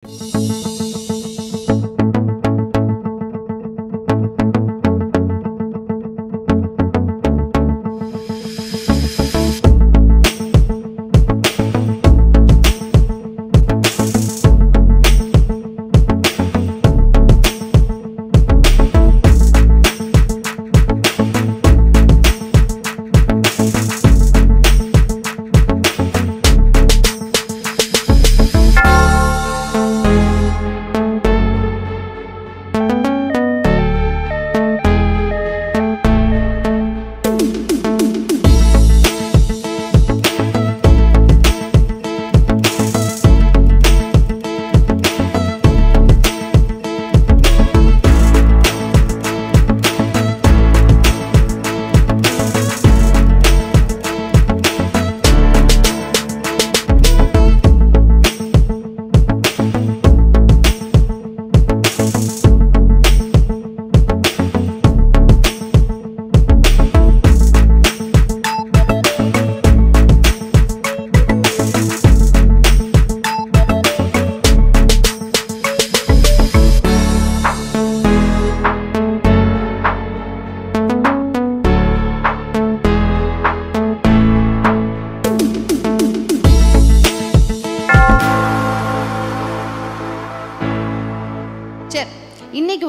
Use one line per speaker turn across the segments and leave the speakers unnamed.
இன்னைக்கு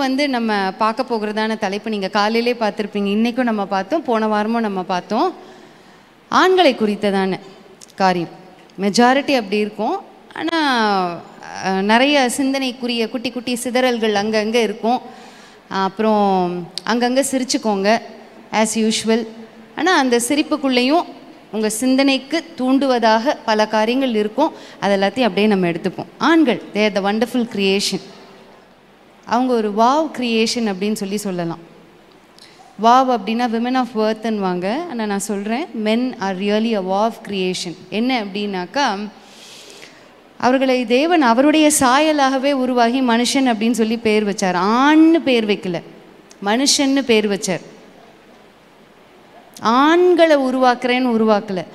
வந்து நம்ம பார்க்க போகிறதான தலைப்பு நீங்கள் காலையிலே பார்த்துருப்பீங்க. இன்றைக்கும் நம்ம பார்த்தோம், போன வாரமும் நம்ம பார்த்தோம். ஆண்களை குறித்ததான காரியம் மெஜாரிட்டி அப்படி இருக்கும். ஆனால் நிறைய சிந்தனைக்குரிய குட்டி குட்டி சிதறல்கள் அங்கங்கே இருக்கும். அப்புறம் அங்கங்கே சிரிச்சுக்கோங்க ஆஸ் யூஷுவல். ஆனால் அந்த சிரிப்புக்குள்ளேயும் உங்கள் சிந்தனைக்கு தூண்டுவதாக பல காரியங்கள் இருக்கும். அது எல்லாத்தையும் அப்படியே நம்ம எடுத்துப்போம். ஆண்கள் they are the wonderful creation. அவங்க ஒரு வாவ் கிரியேஷன் அப்படின்னு சொல்லலாம். வாவ் அப்படின்னா விமன் ஆஃப் வர்த்ன்னு வாங்க. ஆனால் நான் சொல்கிறேன், மென் are really a wow creation. என்ன அப்படின்னாக்கா, அவர்களை தேவன் அவருடைய சாயலாகவே உருவாகி மனுஷன் அப்படின்னு சொல்லி பேர் வச்சார். ஆண்னு பேர் வைக்கல, மனுஷன்னு பேர் வச்சார். ஆண்களை உருவாக்குறேன்னு உருவாக்கலை,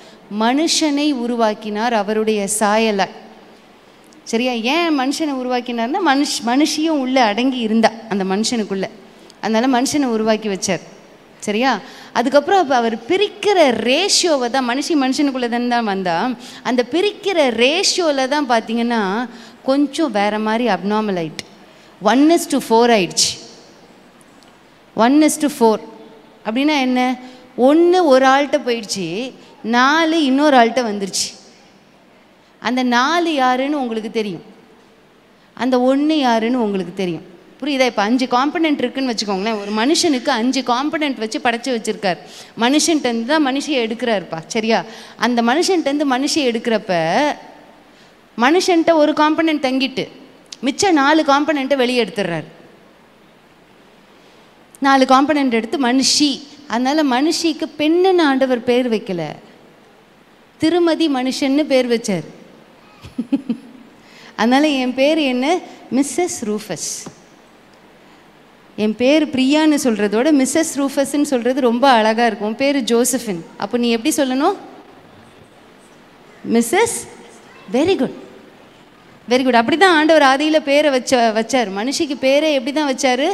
மனுஷனை உருவாக்கினார் அவருடைய சாயலை. சரியா? ஏன் மனுஷனை உருவாக்கினார்னா, மனுஷியும் உள்ளே அடங்கி இருந்தா அந்த மனுஷனுக்குள்ளே. அதனால் மனுஷனை உருவாக்கி வச்சார். சரியா? அதுக்கப்புறம் அப்போ அவர் பிரிக்கிற ரேஷியோவை தான், மனுஷனுக்குள்ளே தான் வந்தால் அந்த பிரிக்கிற ரேஷியோவில் தான் பார்த்தீங்கன்னா கொஞ்சம் வேறு மாதிரி அப்நார்மல் ஆயிட்டு. 1:4 ஆயிடுச்சு. 1:4 அப்படின்னா என்ன? 1 ஒரு ஆள்கிட்ட போயிடுச்சு, 4 இன்னொரு ஆள்கிட்ட வந்துருச்சு. அந்த 4 யாருன்னு உங்களுக்கு தெரியும், அந்த 1 யாருன்னு உங்களுக்கு தெரியும். புரியுதா? இப்போ 5 காம்பனண்ட் இருக்குன்னு வச்சுக்கோங்களேன். ஒரு மனுஷனுக்கு 5 காம்பனண்ட் வச்சு படைச்சி வச்சுருக்கார். மனுஷன்ட்டேருந்து தான் மனுஷியை எடுக்கிறாருப்பா. சரியா? அந்த மனுஷன்ட்டேருந்து மனுஷியை எடுக்கிறப்ப மனுஷன்ட்ட ஒரு காம்பனண்ட் தங்கிட்டு மிச்சம் 4 காம்பனண்ட்டை வெளியே எடுத்துடுறாரு. 4 காம்பனண்ட் எடுத்து மனுஷி. அதனால் மனுஷிக்கு பெண்ணுன்னு ஆண்டவர் பேர் வைக்கல, திருமதி மனுஷன்னு பேர் வச்சார். அதனால் என் பேர் என்ன? Mrs Rufus. என் பேர் பிரியான்னு சொல்கிறதோட மிஸ்ஸஸ் ரூஃபஸ்ன்னு சொல்கிறது ரொம்ப அழகாக இருக்கும். உன் பேர் ஜோசஃபின், அப்போ நீ எப்படி சொல்லணும்? Mrs. Very good, very good. அப்படி தான் ஆண்டவர் ஆதியில் பேரை வச்சார். மனுஷிக்கு பேரை எப்படி தான் வச்சார்?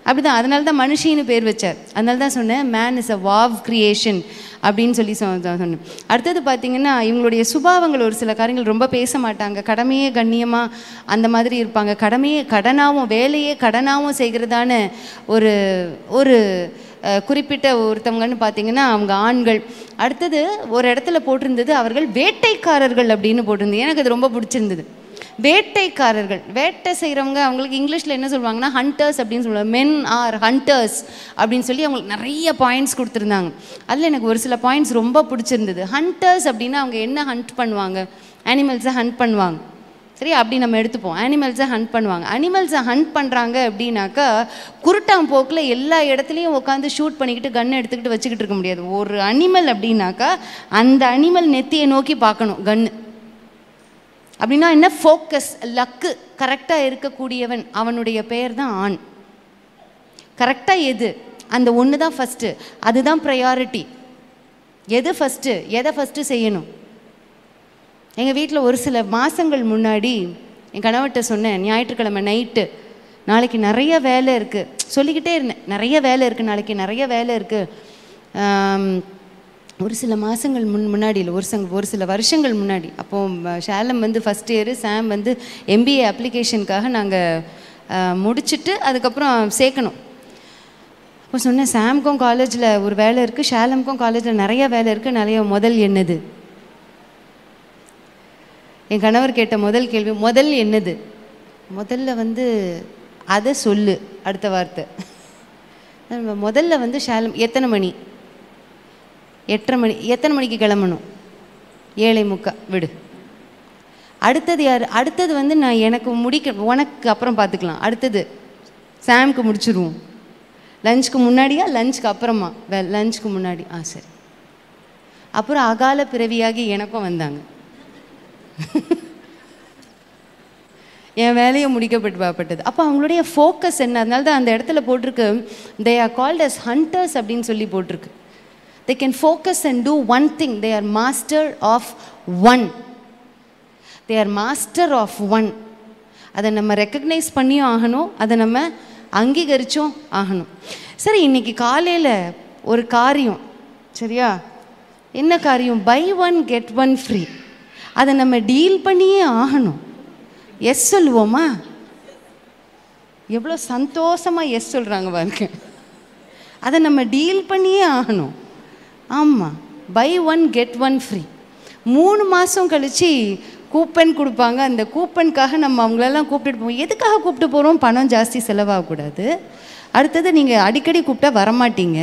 அப்படி தான். அதனால தான் மனுஷின்னு பேர் வச்சார். அதனால தான் சொன்னேன், man is a wow creation அப்படின்னு சொல்லி சொன்னேன். அடுத்தது பார்த்திங்கன்னா, இவங்களுடைய சுபாவங்கள் ஒரு சில காரியங்கள் ரொம்ப பேச மாட்டாங்க. கடமையே கண்ணியமாக அந்த மாதிரி இருப்பாங்க. கடமையே கடனாகவும் வேலையே கடனாகவும் செய்கிறதான ஒரு ஒரு குறிப்பிட்ட ஒருத்தவங்கன்னு பார்த்திங்கன்னா அவங்க ஆண்கள். அடுத்தது ஒரு இடத்துல போட்டிருந்தது, அவர்கள் வேட்டைக்காரர்கள் அப்படின்னு போட்டிருந்தது. எனக்கு அது ரொம்ப பிடிச்சிருந்தது. வேட்டைக்காரர்கள், வேட்டை செய்கிறவங்க. அவங்களுக்கு இங்கிலீஷில் என்ன சொல்லுவாங்கன்னா ஹண்டர்ஸ் அப்படின்னு சொல்லுவாங்க. மென் ஆர் ஹண்டர்ஸ் அப்படின்னு சொல்லி அவங்களுக்கு நிறைய பாயிண்ட்ஸ் கொடுத்துருந்தாங்க. அதில் எனக்கு ஒரு சில பாயிண்ட்ஸ் ரொம்ப பிடிச்சிருந்தது. ஹண்டர்ஸ் அப்படின்னா அவங்க என்ன ஹண்ட் பண்ணுவாங்க? அனிமல்ஸை ஹண்ட் பண்ணுவாங்க. சரி, அப்படி நம்ம எடுத்துப்போம். அனிமல்ஸை ஹண்ட் பண்ணுவாங்க. அனிமல்ஸை ஹண்ட் பண்ணுறாங்க அப்படின்னாக்கா குருட்டாம் போக்கில் எல்லா இடத்துலையும் உட்காந்து ஷூட் பண்ணிக்கிட்டு கன்னை எடுத்துக்கிட்டு வச்சுக்கிட்டு இருக்க முடியாது. ஒரு அனிமல் அப்படின்னாக்கா அந்த அனிமல் நெத்தியை நோக்கி பார்க்கணும் கன்று. அப்படின்னா என்ன? ஃபோக்கஸ், லக்கு கரெக்டாக இருக்கக்கூடியவன், அவனுடைய பெயர் தான் ஆண். கரெக்டாக எது? அந்த ஒன்று தான் ஃபஸ்ட்டு, அதுதான் ப்ரையாரிட்டி. எது ஃபஸ்ட்டு, எதை ஃபஸ்ட்டு செய்யணும்? எங்கள் வீட்டில் ஒரு சில மாதங்கள் முன்னாடி என் கணவர்கிட்ட சொன்னேன், ஞாயிற்றுக்கிழமை நைட்டு நாளைக்கு நிறைய வேலை இருக்குது சொல்லிக்கிட்டே இருந்தேன். நிறைய வேலை இருக்குது, நாளைக்கு நிறைய வேலை இருக்குது. ஒரு சில மாதங்கள் முன்னாடி இல்லை, ஒரு சில வருஷங்கள் முன்னாடி. அப்போது ஷாலம் வந்து ஃபஸ்ட் இயரு, சாம் வந்து MBA அப்ளிகேஷனுக்காக நாங்கள் முடிச்சுட்டு அதுக்கப்புறம் சேர்க்கணும். அப்போ சொன்னேன், சாம்க்கும் காலேஜில் ஒரு வேலை இருக்குது, ஷாலம்க்கும் காலேஜில் நிறைய வேலை இருக்குது, நிறைய முதல் என்னது? என் கணவர் கேட்ட முதல் கேள்வி, முதல் என்னது? முதல்ல வந்து அதை சொல்லு, அடுத்த வார்த்தை. முதல்ல வந்து ஷாலம் எத்தனை மணி? 8:30 மணி. எத்தனை மணிக்கு கிளம்பணும்? 7:45. விடு. அடுத்தது யார்? அடுத்தது வந்து நான் எனக்கு உனக்கு அப்புறம் பார்த்துக்கலாம். அடுத்தது சாம்க்கு முடிச்சிருவோம். லஞ்சுக்கு முன்னாடியா லஞ்சுக்கு அப்புறமா? லஞ்சுக்கு முன்னாடி. சரி. அப்புறம் அகால பிறவியாகி எனக்கும் வந்தாங்க. என் வேலையை முடிக்கப்பட்டது. அப்போ அவங்களுடைய ஃபோக்கஸ் என்ன? அதனால தான் அந்த இடத்துல போட்டிருக்கு, they are called as hunters அப்படின்னு சொல்லி போட்டிருக்கு. They can focus and do one thing. They are master of one. They are master of one. அதை நம்ம ரெக்கக்னைஸ் பண்ணியும் ஆகணும், அதை நம்ம அங்கீகரிச்சும் ஆகணும். சரி, இன்னைக்கு காலையில் ஒரு காரியம், சரியா? என்ன காரியம்? Buy one get one free. அதை நம்ம டீல் பண்ணியே ஆகணும். எஸ் சொல்லுவோமா? எவ்வளோ சந்தோஷமாக எஸ் சொல்கிறாங்க பாருங்க. அதை நம்ம டீல் பண்ணியே ஆகணும். ஆமாம், buy one get one free. 3 மாதம் கழித்து கூப்பன் கொடுப்பாங்க. அந்த கூப்பனுக்காக நம்ம அவங்களெல்லாம் கூப்பிட்டுட்டு போவோம். எதுக்காக கூப்பிட்டு போகிறோம்? பணம் ஜாஸ்தி செலவாகக்கூடாது. அடுத்தது நீங்கள் அடிக்கடி கூப்பிட்டா வரமாட்டீங்க,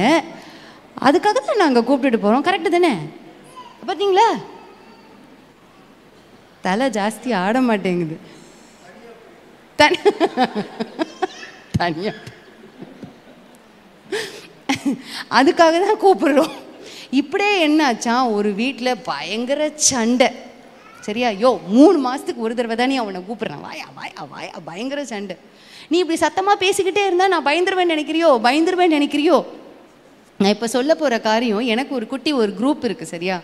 அதுக்காக தான் நாங்கள் கூப்பிட்டுட்டு போகிறோம். கரெக்டு தானே? பார்த்தீங்களா? தலை ஜாஸ்தி ஆட மாட்டேங்குது. தனியா அதுக்காக தான் கூப்பிடுறோம். இப்படியே என்னாச்சா, ஒரு வீட்டில் பயங்கர சண்டை. சரியா? 3 மாதத்துக்கு ஒரு தடவை தானே அவனை கூப்பிட்றான். வாயா வாயா வாயா, பயங்கர சண்டை. நீ இப்படி சத்தமாக பேசிக்கிட்டே இருந்தால் நான் பயந்துருவேன்னு நினைக்கிறியோ? நான் இப்போ சொல்ல போகிற காரியம், எனக்கு ஒரு குரூப் இருக்குது, சரியா?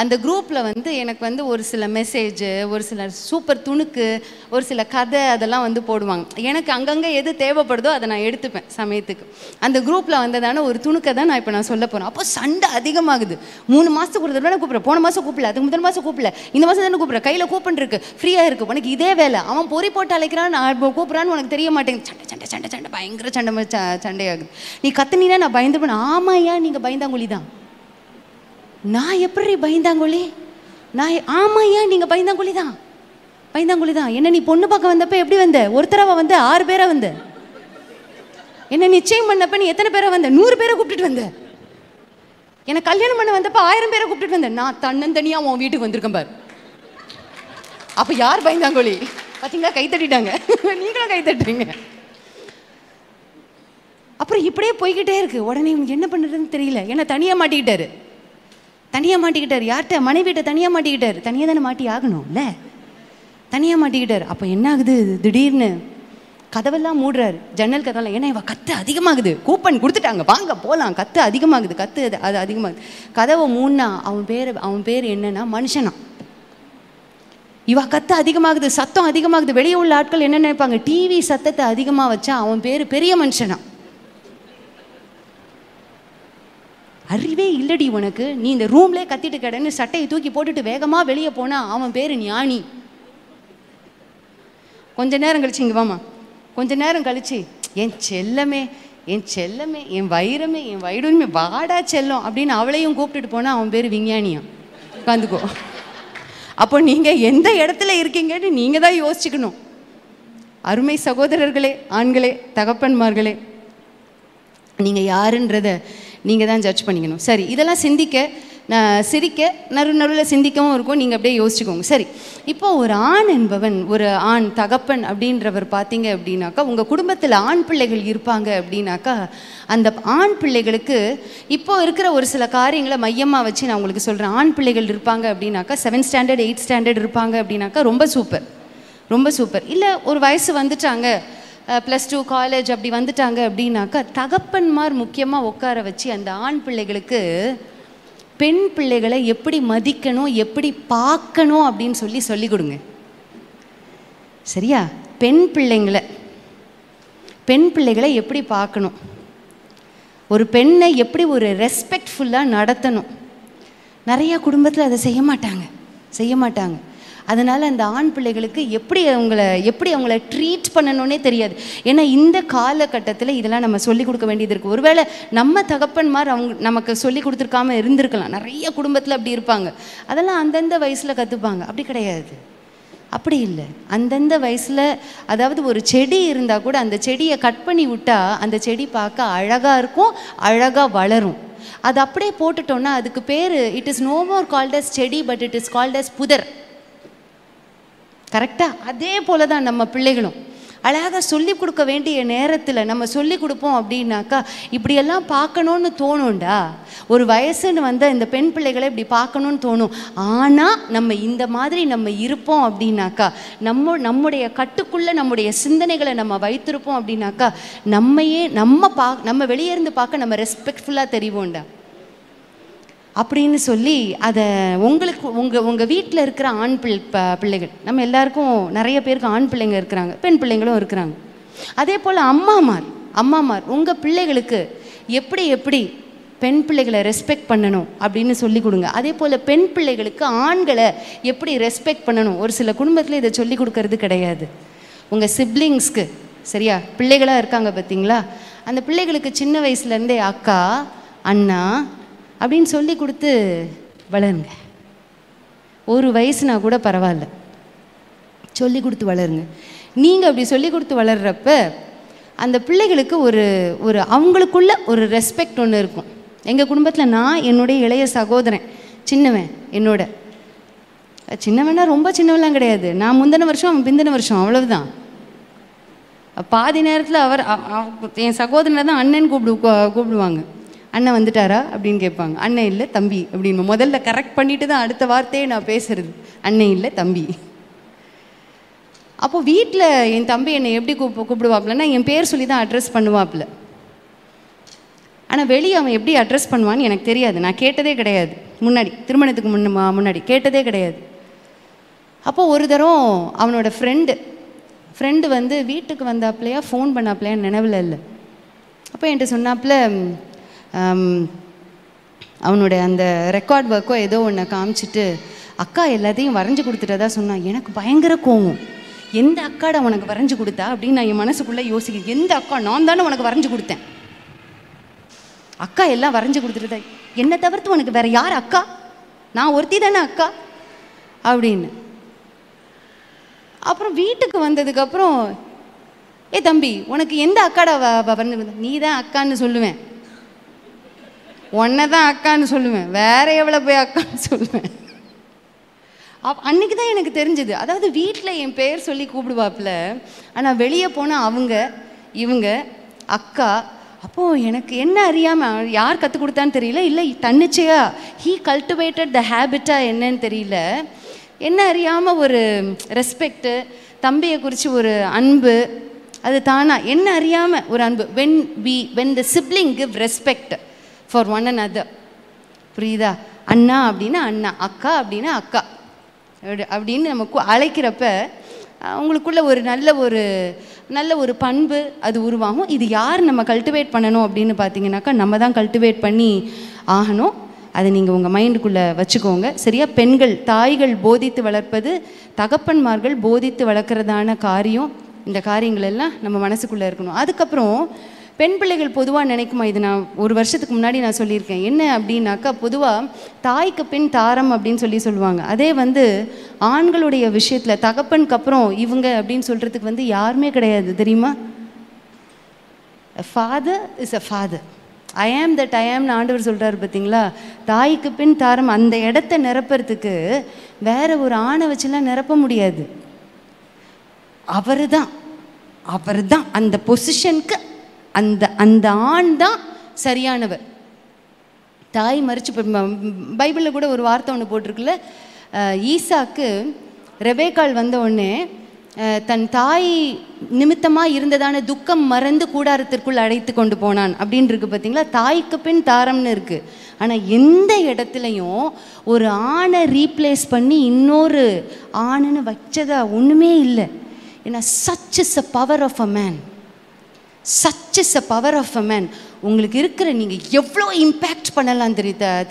அந்த குரூப்பில் வந்து எனக்கு வந்து ஒரு சில மெசேஜு, ஒரு சில சூப்பர் துணுக்கு, ஒரு சில கதை அதெல்லாம் வந்து போடுவாங்க. எனக்கு அங்கங்கே எது தேவைப்படுதோ அதை நான் எடுத்துப்பேன் சமயத்துக்கு. அந்த குரூப்பில் வந்ததான ஒரு துணுக்கை தான் நான் இப்போ சொல்ல போகிறேன். அப்போ சண்டை அதிகமாகுது. 3 மாதத்துக்கு ஒரு தடவை கூப்பிட்றேன். போன மாதம் கூப்பிடல, அதுக்கு முதல் மாதம் கூப்பிடல, இந்த மாதம் தானே கூப்பிட்றேன். கையில் கூப்பன் இருக்குது, ஃப்ரீயாக இருக்குது, உனக்கு இதே வேலை. அவன் பொறி போட்டு அழைக்கிறான், நான் கூப்பிட்றான்னு உனக்கு தெரிய மாட்டேங்குது. சண்டை பயங்கர சண்டையாகுது. நீ கத்துனீனா நான் பயந்துப்பேன். ஆமாம், ஏன் நீங்க பயந்தாங்கொழி தான். நான் எப்படி பயந்தாங்கொழி? ஆமாய்யா, நீங்க பயந்தாங்கொழி தான். என்ன நீ பொண்ணு பார்க்க வந்தப்ப எப்படி வந்த? ஒருத்தரவா வந்த? 6 பேரா வந்த? என்ன நிச்சயம் பண்ணப்ப நீ எத்தனை பேரா வந்த? 100 பேரை கூப்பிட்டுட்டு வந்த. என்ன கல்யாணம் பண்ண வந்தப்ப 1000 பேரை கூப்பிட்டுட்டு வந்த. நான் தன்னந்தனியா உன் வீட்டுக்கு வந்திருக்கேன் பாரு. அப்ப யார் பயந்தாங்கொழி? பாத்தீங்களா? கை தட்டிட்டாங்க. நீங்களும் கை தட்டுறீங்க. அப்புறம் இப்படியே போய்கிட்டே இருக்கு. உடனே இவனுக்கு என்ன பண்ணுறதுன்னு தெரியல. ஏன்னா தனியாக மாட்டிக்கிட்டாரு. யார்கிட்ட? மனைவிட்ட தனியாக மாட்டிக்கிட்டாரு. தனியாக தானே மாட்டி ஆகணும்ல, தனியாக மாட்டிக்கிட்டாரு. அப்போ என்ன ஆகுது? திடீர்னு கதவெல்லாம் மூடுறாரு, ஜன்னல் கதவெல்லாம். ஏன்னா இவ கத்து அதிகமாகுது, கூப்பன் கொடுத்துட்டாங்க, வாங்க போகலாம், கத்து அதிகமாகுது, அது அதிகமாகுது. கதவை மூணா அவன் பேர் என்னன்னா மனுஷனா. இவ கத்து அதிகமாகுது, சத்தம் அதிகமாகுது. வெளியே உள்ள ஆட்கள் என்ன நினைப்பாங்க? டிவி சத்தத்தை அதிகமாக வச்சா அவன் பேர் பெரிய மனுஷனா. அறிவே இல்லடி உனக்கு. நீ இந்த ரூம்லேயே கத்திட்டு கிடன்னு சட்டையை தூக்கி போட்டுட்டு வேகமாக வெளியே போனா அவன் பேர் ஞானி. கொஞ்ச நேரம் கழிச்சு, இங்கே வாமா, கொஞ்ச நேரம் கழிச்சு, என் செல்லமே, என் வைரமே வாடா செல்லம் அப்படின்னு அவளையும் கூப்பிட்டுட்டு போனால் அவன் பேர் விஞ்ஞானியா. உட்காந்துக்கோ. அப்போ நீங்கள் எந்த இடத்துல இருக்கீங்கன்னு நீங்கள் தான் யோசிச்சுக்கணும். அருமை சகோதரர்களே, ஆண்களே, தகப்பன்மார்களே, நீங்கள் யாருன்றதை நீங்கள் தான் ஜட்ஜ் பண்ணிக்கணும். சரி, இதெல்லாம் சிரிக்க நடுவில் சிந்திக்கவும் இருக்கும். நீங்கள் அப்படியே யோசிச்சுக்கோங்க. சரி, இப்போ ஒரு ஆண் என்பவன், ஒரு ஆண் தகப்பன் அப்படின்றவர் பார்த்தீங்க அப்படின்னாக்கா, உங்கள் குடும்பத்தில் ஆண் பிள்ளைகள் இருப்பாங்க அப்படின்னாக்கா, அந்த ஆண் பிள்ளைகளுக்கு இப்போ இருக்கிற ஒரு சில காரியங்களை மையமாக வச்சு நான் உங்களுக்கு சொல்கிறேன். ஆண் பிள்ளைகள் இருப்பாங்க அப்படின்னாக்கா 7th ஸ்டாண்டர்ட் 8th ஸ்டாண்டர்ட் இருப்பாங்க அப்படின்னாக்கா ரொம்ப சூப்பர். இல்லை ஒரு வயசு வந்துட்டாங்க, +2 காலேஜ் அப்படி வந்துட்டாங்க அப்படின்னாக்கா, தகப்பன்மார் முக்கியமாக உட்கார வச்சு அந்த ஆண் பிள்ளைகளுக்கு பெண் பிள்ளைகளை எப்படி மதிக்கணும், எப்படி பார்க்கணும் அப்படின்னு சொல்லி கொடுங்க. சரியா? பெண் பிள்ளைகளை எப்படி பார்க்கணும், ஒரு பெண்ணை எப்படி ஒரு ரெஸ்பெக்ட்ஃபுல்லாக நடத்தணும். நிறையா குடும்பத்தில் அதை செய்ய மாட்டாங்க. அதனால் அந்த ஆண் பிள்ளைகளுக்கு எப்படி அவங்கள ட்ரீட் பண்ணணுன்னே தெரியாது. ஏன்னா இந்த காலகட்டத்தில் இதெல்லாம் நம்ம சொல்லிக் கொடுக்க வேண்டியது இருக்குது. ஒருவேளை நம்ம தகப்பன்மார் நமக்கு சொல்லி கொடுத்துருக்காம இருந்திருக்கலாம். நிறைய குடும்பத்தில் அப்படி இருப்பாங்க. அதெல்லாம் அந்தந்த வயசில் கற்றுப்பாங்க. அப்படி கிடையாது, அப்படி இல்லை. அந்தந்த வயசில், அதாவது ஒரு செடி இருந்தால் கூட அந்த செடியை கட் பண்ணி விட்டால் அந்த செடி பார்க்க அழகாக இருக்கும், அழகாக வளரும். அது அப்படியே போட்டுட்டோன்னா அதுக்கு பேர் it is no more called as செடி, but it is called as புதர். கரெக்டாக? அதே போல தான் நம்ம பிள்ளைகளும் அழகாக சொல்லி கொடுக்க வேண்டிய நேரத்தில் நம்ம சொல்லி கொடுப்போம் அப்படின்னாக்கா இப்படியெல்லாம் பார்க்கணுன்னு தோணும்டா. ஒரு வயசுன்னு வந்தால் இந்த பெண் பிள்ளைகளை இப்படி பார்க்கணுன்னு தோணும். ஆனால் நம்ம இந்த மாதிரி நம்ம இருப்போம் அப்படின்னாக்கா, நம்முடைய கட்டுக்குள்ளே நம்முடைய சிந்தனைகளை நம்ம வைத்திருப்போம் அப்படின்னாக்கா நம்ம வெளியே இருந்து பார்க்க நம்ம ரெஸ்பெக்ட்ஃபுல்லாக தெரிவோம்டா அப்படின்னு சொல்லி அதை உங்கள் வீட்டில் இருக்கிற ஆண் பிள்ளைகள், நம்ம எல்லாருக்கும் நிறைய பேருக்கு ஆண் பிள்ளைங்க இருக்கிறாங்க, பெண் பிள்ளைங்களும் இருக்கிறாங்க. அதே போல் அம்மாமார் உங்கள் பிள்ளைகளுக்கு எப்படி பெண் பிள்ளைகளை ரெஸ்பெக்ட் பண்ணணும் அப்படின்னு சொல்லி கொடுங்க. அதே போல் பெண் பிள்ளைகளுக்கு ஆண்களை எப்படி ரெஸ்பெக்ட் பண்ணணும். ஒரு சில குடும்பத்தில் இதை சொல்லி கொடுக்கறது கிடையாது. உங்கள் சிப்ளிங்ஸ்க்கு, சரியா, பிள்ளைகளாக இருக்காங்க பார்த்தீங்களா, அந்த பிள்ளைகளுக்கு சின்ன வயசுலேருந்தே அக்கா, அண்ணா அப்படின்னு சொல்லி கொடுத்து வளருங்க. ஒரு வயசுனா கூட பரவாயில்ல, சொல்லி கொடுத்து வளருங்க. நீங்கள் அப்படி சொல்லி கொடுத்து வளர்கிறப்ப அந்த பிள்ளைகளுக்கு ஒரு அவங்களுக்குள்ள ஒரு ரெஸ்பெக்ட் ஒன்று இருக்கும். எங்கள் குடும்பத்தில் நான் என்னுடைய இளைய சகோதரன் சின்னவன், சின்னவனா ரொம்ப சின்னவெல்லாம் கிடையாது. நான் முந்தின வருஷம், அவன் பிந்தின வருஷம், அவ்வளவுதான். பாதி நேரத்தில் என் சகோதரனை தான் அண்ணன் கூப்பிடுவாங்க. அண்ணன் வந்துட்டாரா அப்படின்னு கேட்பாங்க. அண்ணன் இல்லை தம்பி அப்படின்னு முதல்ல கரெக்ட் பண்ணிட்டு தான் அடுத்த வார்த்தையே நான் பேசுறது. அண்ணன் இல்லை தம்பி. அப்போது வீட்டில் என் தம்பி என்னை எப்படி கூப்பிடுவாப்புலன்னா என் பேர் சொல்லி தான் அட்ரஸ் பண்ணுவாப்புல. ஆனால் வெளியே அவன் எப்படி அட்ரஸ் பண்ணுவான்னு எனக்கு தெரியாது. நான் கேட்டதே கிடையாது. திருமணத்துக்கு முன்னாடி கேட்டதே கிடையாது. அப்போது ஒரு தரம் அவனோட ஃப்ரெண்டு வந்து வீட்டுக்கு வந்தாப்புலையா ஃபோன் பண்ணாப்புலையா நினைவில் இல்லை. அப்போ என்கிட்ட சொன்னாப்புல அவனுடைய அந்த ரெக்கார்ட் ஒர்க்கோ ஏதோ ஒன்று காமிச்சிட்டு அக்கா எல்லாத்தையும் வரைஞ்சி கொடுத்துட்டதா சொன்னான். எனக்கு பயங்கர கோவம். எந்த அக்காடா உனக்கு வரைஞ்சி கொடுத்தா அப்படின்னு நான் என் மனசுக்குள்ளே யோசிக்கிறேன். எந்த அக்கா? நான் தானே உனக்கு வரைஞ்சி கொடுத்தேன். அக்கா எல்லாம் வரைஞ்சி கொடுத்துட்டதா? என்னை தவிர்த்து உனக்கு வேற யார் அக்கா? நான் ஒருத்தி தானே அக்கா அப்படின்னு. அப்புறம் வீட்டுக்கு வந்ததுக்கப்புறம் தம்பி உனக்கு எந்த அக்காடா வரைஞ்சி? நீ தான் அக்கான்னு சொல்லுவேன், உன்னை தான் அக்கான்னு சொல்லுவேன், வேற எவ்வளோ போய் அக்கான்னு சொல்லுவேன். அன்னைக்கு தான் எனக்கு தெரிஞ்சது. அதாவது வீட்டில் என் பேர் சொல்லி கூப்பிடுவாப்புல, ஆனால் வெளியே போனால் இவங்க அக்கா. அப்போது எனக்கு என்ன அறியாமல் யார் கற்றுக் கொடுத்தான்னு தெரியல, இல்லை தன்னிச்சையா ஹீ கல்டிவேட்டட் த ஹேபிட்டாக என்னன்னு தெரியல, என்ன அறியாமல் ஒரு ரெஸ்பெக்டு, தம்பியை குறித்து ஒரு அன்பு, அது தானா என்ன அறியாமல் ஒரு அன்பு. when the sibling give respect for one another, புரியுதா? அண்ணா அப்படின்னா அண்ணா, அக்கா அப்படின்னா அக்கா அப்படின்னு நம்ம அழைக்கிறப்ப அவங்களுக்குள்ள ஒரு நல்ல ஒரு பண்பு அது உருவாகும். இது யார் நம்ம கல்டிவேட் பண்ணணும் அப்படின்னு பார்த்தீங்கன்னாக்கா நம்ம தான் கல்டிவேட் பண்ணி ஆகணும். அதை நீங்கள் உங்கள் மைண்டுக்குள்ளே வச்சுக்கோங்க, சரியா? தாய்கள் போதித்து வளர்ப்பது, தகப்பன்மார்கள் போதித்து வளர்க்குறதான காரியம். இந்த காரியங்கள் எல்லாம் நம்ம மனசுக்குள்ளே இருக்கணும். அதுக்கப்புறம் பெண் பிள்ளைகள் பொதுவாக நினைக்குமா, இது நான் ஒரு வருஷத்துக்கு முன்னாடி நான் சொல்லியிருக்கேன். என்ன அப்படின்னாக்கா, பொதுவாக தாய்க்கு பின் தாரம் அப்படின்னு சொல்லுவாங்க. அதே வந்து ஆண்களுடைய விஷயத்தில் தகப்பனுக்கு அப்புறம் இவங்க அப்படின்னு சொல்கிறதுக்கு யாருமே கிடையாது, தெரியுமா? ஃபாதர் இஸ் அ ஃபாதர், ஐ ஆம் தட் ஐ ஆம்னு ஆண்டவர் சொல்கிறாரு பார்த்தீங்களா? தாய்க்கு பின் தாரம். அந்த இடத்த நிரப்புறதுக்கு வேற ஒரு ஆணை வச்சுலாம் நிரப்ப முடியாது. அவர் தான் அந்த பொசிஷனுக்கு அந்த ஆண் தான் சரியானவர். தாய் மறிச்சு பைபிளில் கூட ஒரு வார்த்தை ஒன்று போட்டிருக்குல்ல, ஈசாக்கு ரெபேக்காள் வந்த உடனே தன் தாய் நிமித்தமாக இருந்ததான துக்கம் மறந்து கூடாரத்திற்குள் அழைத்து கொண்டு போனான் அப்படின்னு இருக்கு பார்த்தீங்களா? தாய்க்கு பின் தாரம்னு இருக்குது. ஆனால் எந்த இடத்துலையும் ஒரு ஆணை ரீப்ளேஸ் பண்ணி இன்னொரு ஆணுன்னு வச்சதா ஒன்றுமே இல்லை. ஏன்னா such is a power of a man. such is a power of a man. உங்களுக்கு இருக்கிற நீங்கள் எவ்வளோ இம்பேக்ட் பண்ணலாம்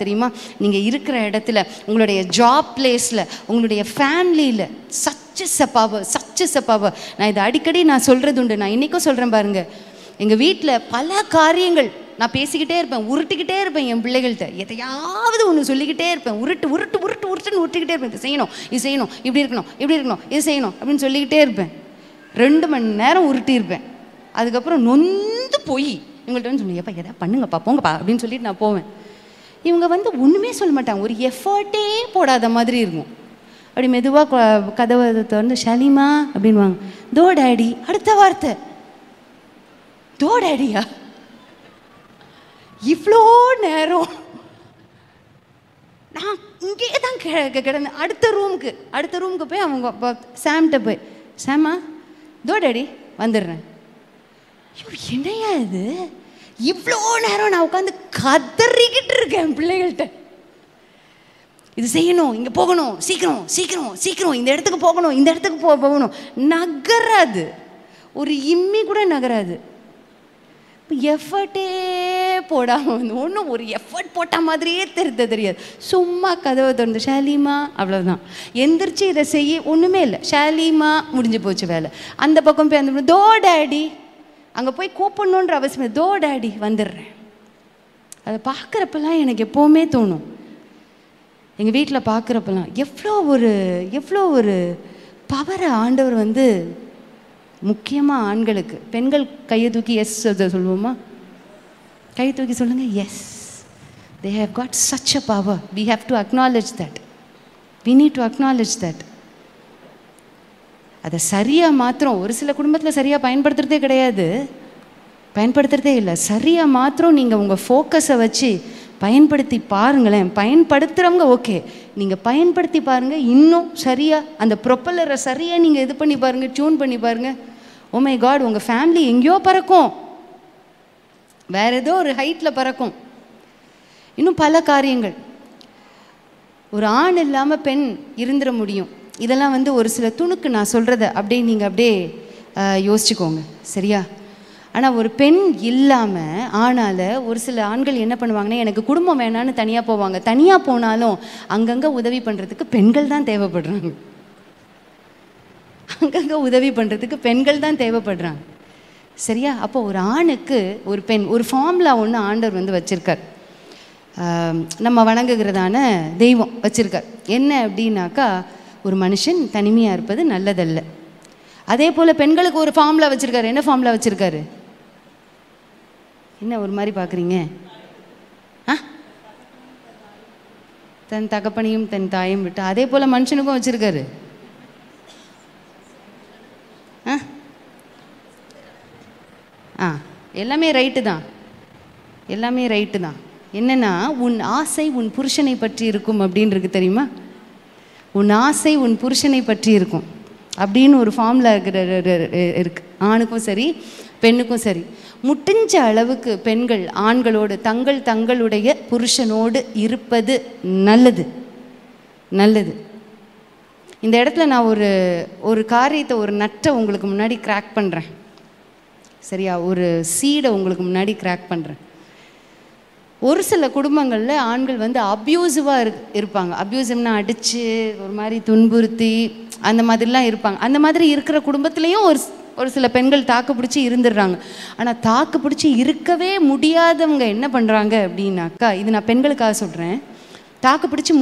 தெரியுமா? நீங்கள் இருக்கிற இடத்துல, உங்களுடைய ஜாப் பிளேஸில், உங்களுடைய ஃபேமிலியில் such is a power, such is a power. நான் இதை அடிக்கடி நான் சொல்கிறது உண்டு. நான் இன்றைக்கும் சொல்கிறேன் பாருங்கள். எங்கள் வீட்டில் பல காரியங்கள் நான் பேசிக்கிட்டே இருப்பேன், உருட்டிக்கிட்டே இருப்பேன். என் பிள்ளைகள்கிட்ட எதையாவது ஒன்று சொல்லிக்கிட்டே இருப்பேன். உருட்டுன்னு உருட்டிக்கிட்டே இருப்பேன். இது செய்யணும், இது செய்யணும், இப்படி இருக்கணும், இப்படி இருக்கணும், இது செய்யணும் அப்படின்னு சொல்லிக்கிட்டே இருப்பேன். 2 மணி நேரம் உருட்டியிருப்பேன். அதுக்கப்புறம் நொந்து போய் இவங்கள்ட்ட வந்து சொல்லி, எப்பா எதாவது பண்ணுங்கப்பா, போங்கப்பா அப்படின்னு சொல்லிட்டு நான் போவேன். இவங்க வந்து ஒன்றுமே சொல்ல மாட்டாங்க, ஒரு எஃபர்ட்டே போடாத மாதிரி இருக்கும். அப்படி மெதுவாக கதவை திறந்து ஷலிமா அப்படின்வாங்க. தோ டேடி. அடுத்த வார்த்தை தோ டேடியா? இவ்வளோ நேரம் நான் இங்கே தான் கிடந்தேன். அடுத்த ரூமுக்கு போய் அவங்க சாம்கிட்ட போய், சாமா தோ டேடி வந்துடுறேன். என்னையா இது, இவ்வளோ நேரம் நான் உட்காந்து கதறிக்கிட்டு இருக்கேன் பிள்ளைகள்கிட்ட. இது செய்யணும், இங்கே போகணும், சீக்கிரம் சீக்கிரம் சீக்கிரம், இந்த இடத்துக்கு போகணும், இந்த இடத்துக்கு போகணும். நகராது, ஒரு இம்மி கூட நகராது. எஃபர்ட்டே போடாமல் வந்து ஒன்றும் ஒரு எஃபர்ட் போட்ட மாதிரியே தெரியாது. சும்மா கதவை திறந்து ஷாலிமா, அவ்வளோதான். எந்திரிச்சு இதை செய்ய ஒன்றுமே இல்லை. ஷாலிமா முடிஞ்சு போச்சு வேலை. அந்த பக்கம் போய் அந்த தோ டேடி, அங்கே போய் கூப்பிடணுன்ற அவசியம் இல்லை. தோ டேடி வந்துடுறேன். அதை பார்க்குறப்பெல்லாம் எனக்கு எப்போவுமே தோணும், எங்கள் வீட்டில் பார்க்குறப்பெல்லாம் எவ்வளோ ஒரு பவரை ஆண்டவர் வந்து, முக்கியமாக ஆண்களுக்கு. பெண்கள் கையை தூக்கி எஸ் சொல்லுவோமா? கையை தூக்கி சொல்லுங்கள். Yes, they have got such a power. We have to acknowledge that. We need to acknowledge that. அதை சரியாக மாத்திரம் ஒரு சில குடும்பத்தில் சரியாக பயன்படுத்துகிறதே இல்லை. சரியாக மாத்திரம் நீங்கள் உங்கள் ஃபோக்கஸை வச்சு பயன்படுத்தி பாருங்களேன். பயன்படுத்துகிறவங்க ஓகே, நீங்கள் பயன்படுத்தி பாருங்கள். இன்னும் சரியாக அந்த ப்ரொப்பல்லரை சரியாக நீங்கள் இது பண்ணி பாருங்கள், டியூன் பண்ணி பாருங்கள். ஓ மை காட், உங்கள் ஃபேமிலி எங்கேயோ பறக்கும், வேறு ஏதோ ஒரு ஹைட்டில் பறக்கும். இன்னும் பல காரியங்கள். ஒரு ஆண் இல்லாமல் பெண் இருந்துட முடியும். இதெல்லாம் வந்து ஒரு சில துணுக்கு நான் சொல்கிறத அப்படியே நீங்கள் அப்படியே யோசிச்சுக்கோங்க, சரியா? ஆனால் ஒரு பெண் இல்லாமல் ஆனால ஒரு சில ஆண்கள் என்ன பண்ணுவாங்கன்னா, எனக்கு குடும்பம் வேணான்னு தனியாக போவாங்க. தனியாக போனாலும் அங்கங்கே உதவி பண்ணுறதுக்கு பெண்கள் தான் தேவைப்படுறாங்க. அங்கங்கே உதவி பண்ணுறதுக்கு பெண்கள் தான் தேவைப்படுறாங்க, சரியா? அப்போ ஒரு ஆணுக்கு ஒரு பெண், ஒரு ஃபார்முலா ஒன்று ஆண்டவர் வந்து வச்சுருக்கார். நம்ம வணங்குகிறதான தெய்வம் வச்சுருக்கார். என்ன அப்படின்னாக்கா, ஒரு மனுஷன் தனிமையாக இருப்பது நல்லதல்ல. அதே போல் பெண்களுக்கு ஒரு ஃபார்முலா வச்சுருக்காரு. என்ன ஃபார்முலா வச்சுருக்காரு? என்ன ஒரு மாதிரி பார்க்குறீங்க? தன் தகப்பனையும் தன் தாயும் விட்டு. அதே போல் மனுஷனுக்கும் வச்சுருக்காரு. எல்லாமே ரைட்டு தான், எல்லாமே ரைட்டு தான். என்னென்னா, உன் ஆசை உன் புருஷனை பற்றி இருக்கும் அப்படின்னு இருக்கு, தெரியுமா? உன் ஆசை உன் புருஷனை பற்றி இருக்கும் அப்படின்னு ஒரு ஃபார்முலா இருக்கு. ஆணுக்கும் சரி பெண்ணுக்கும் சரி. முடிஞ்ச அளவுக்கு பெண்கள் ஆண்களோடு தங்களுடைய புருஷனோடு இருப்பது நல்லது. இந்த இடத்துல நான் ஒரு காரியத்தை, ஒரு நட்டை உங்களுக்கு முன்னாடி கிராக் பண்ணுறேன், சரியா? ஒரு சீடை உங்களுக்கு முன்னாடி கிராக் பண்ணுறேன். ஒரு சில குடும்பங்களில் ஆண்கள் வந்து அப்யூசிவாக இருப்பாங்க. அப்யூசிவ்னா அடித்து ஒரு மாதிரி துன்புறுத்தி அந்த மாதிரிலாம் இருப்பாங்க. அந்த மாதிரி இருக்கிற குடும்பத்துலேயும் ஒரு சில பெண்கள் தாக்கு பிடிச்சி இருந்துடுறாங்க. ஆனால் தாக்கு பிடிச்சி இருக்கவே முடியாதவங்க என்ன பண்ணுறாங்க அப்படின்னாக்கா, இது நான் பெண்களுக்காக சொல்கிறேன், தாக்கு பிடிச்சி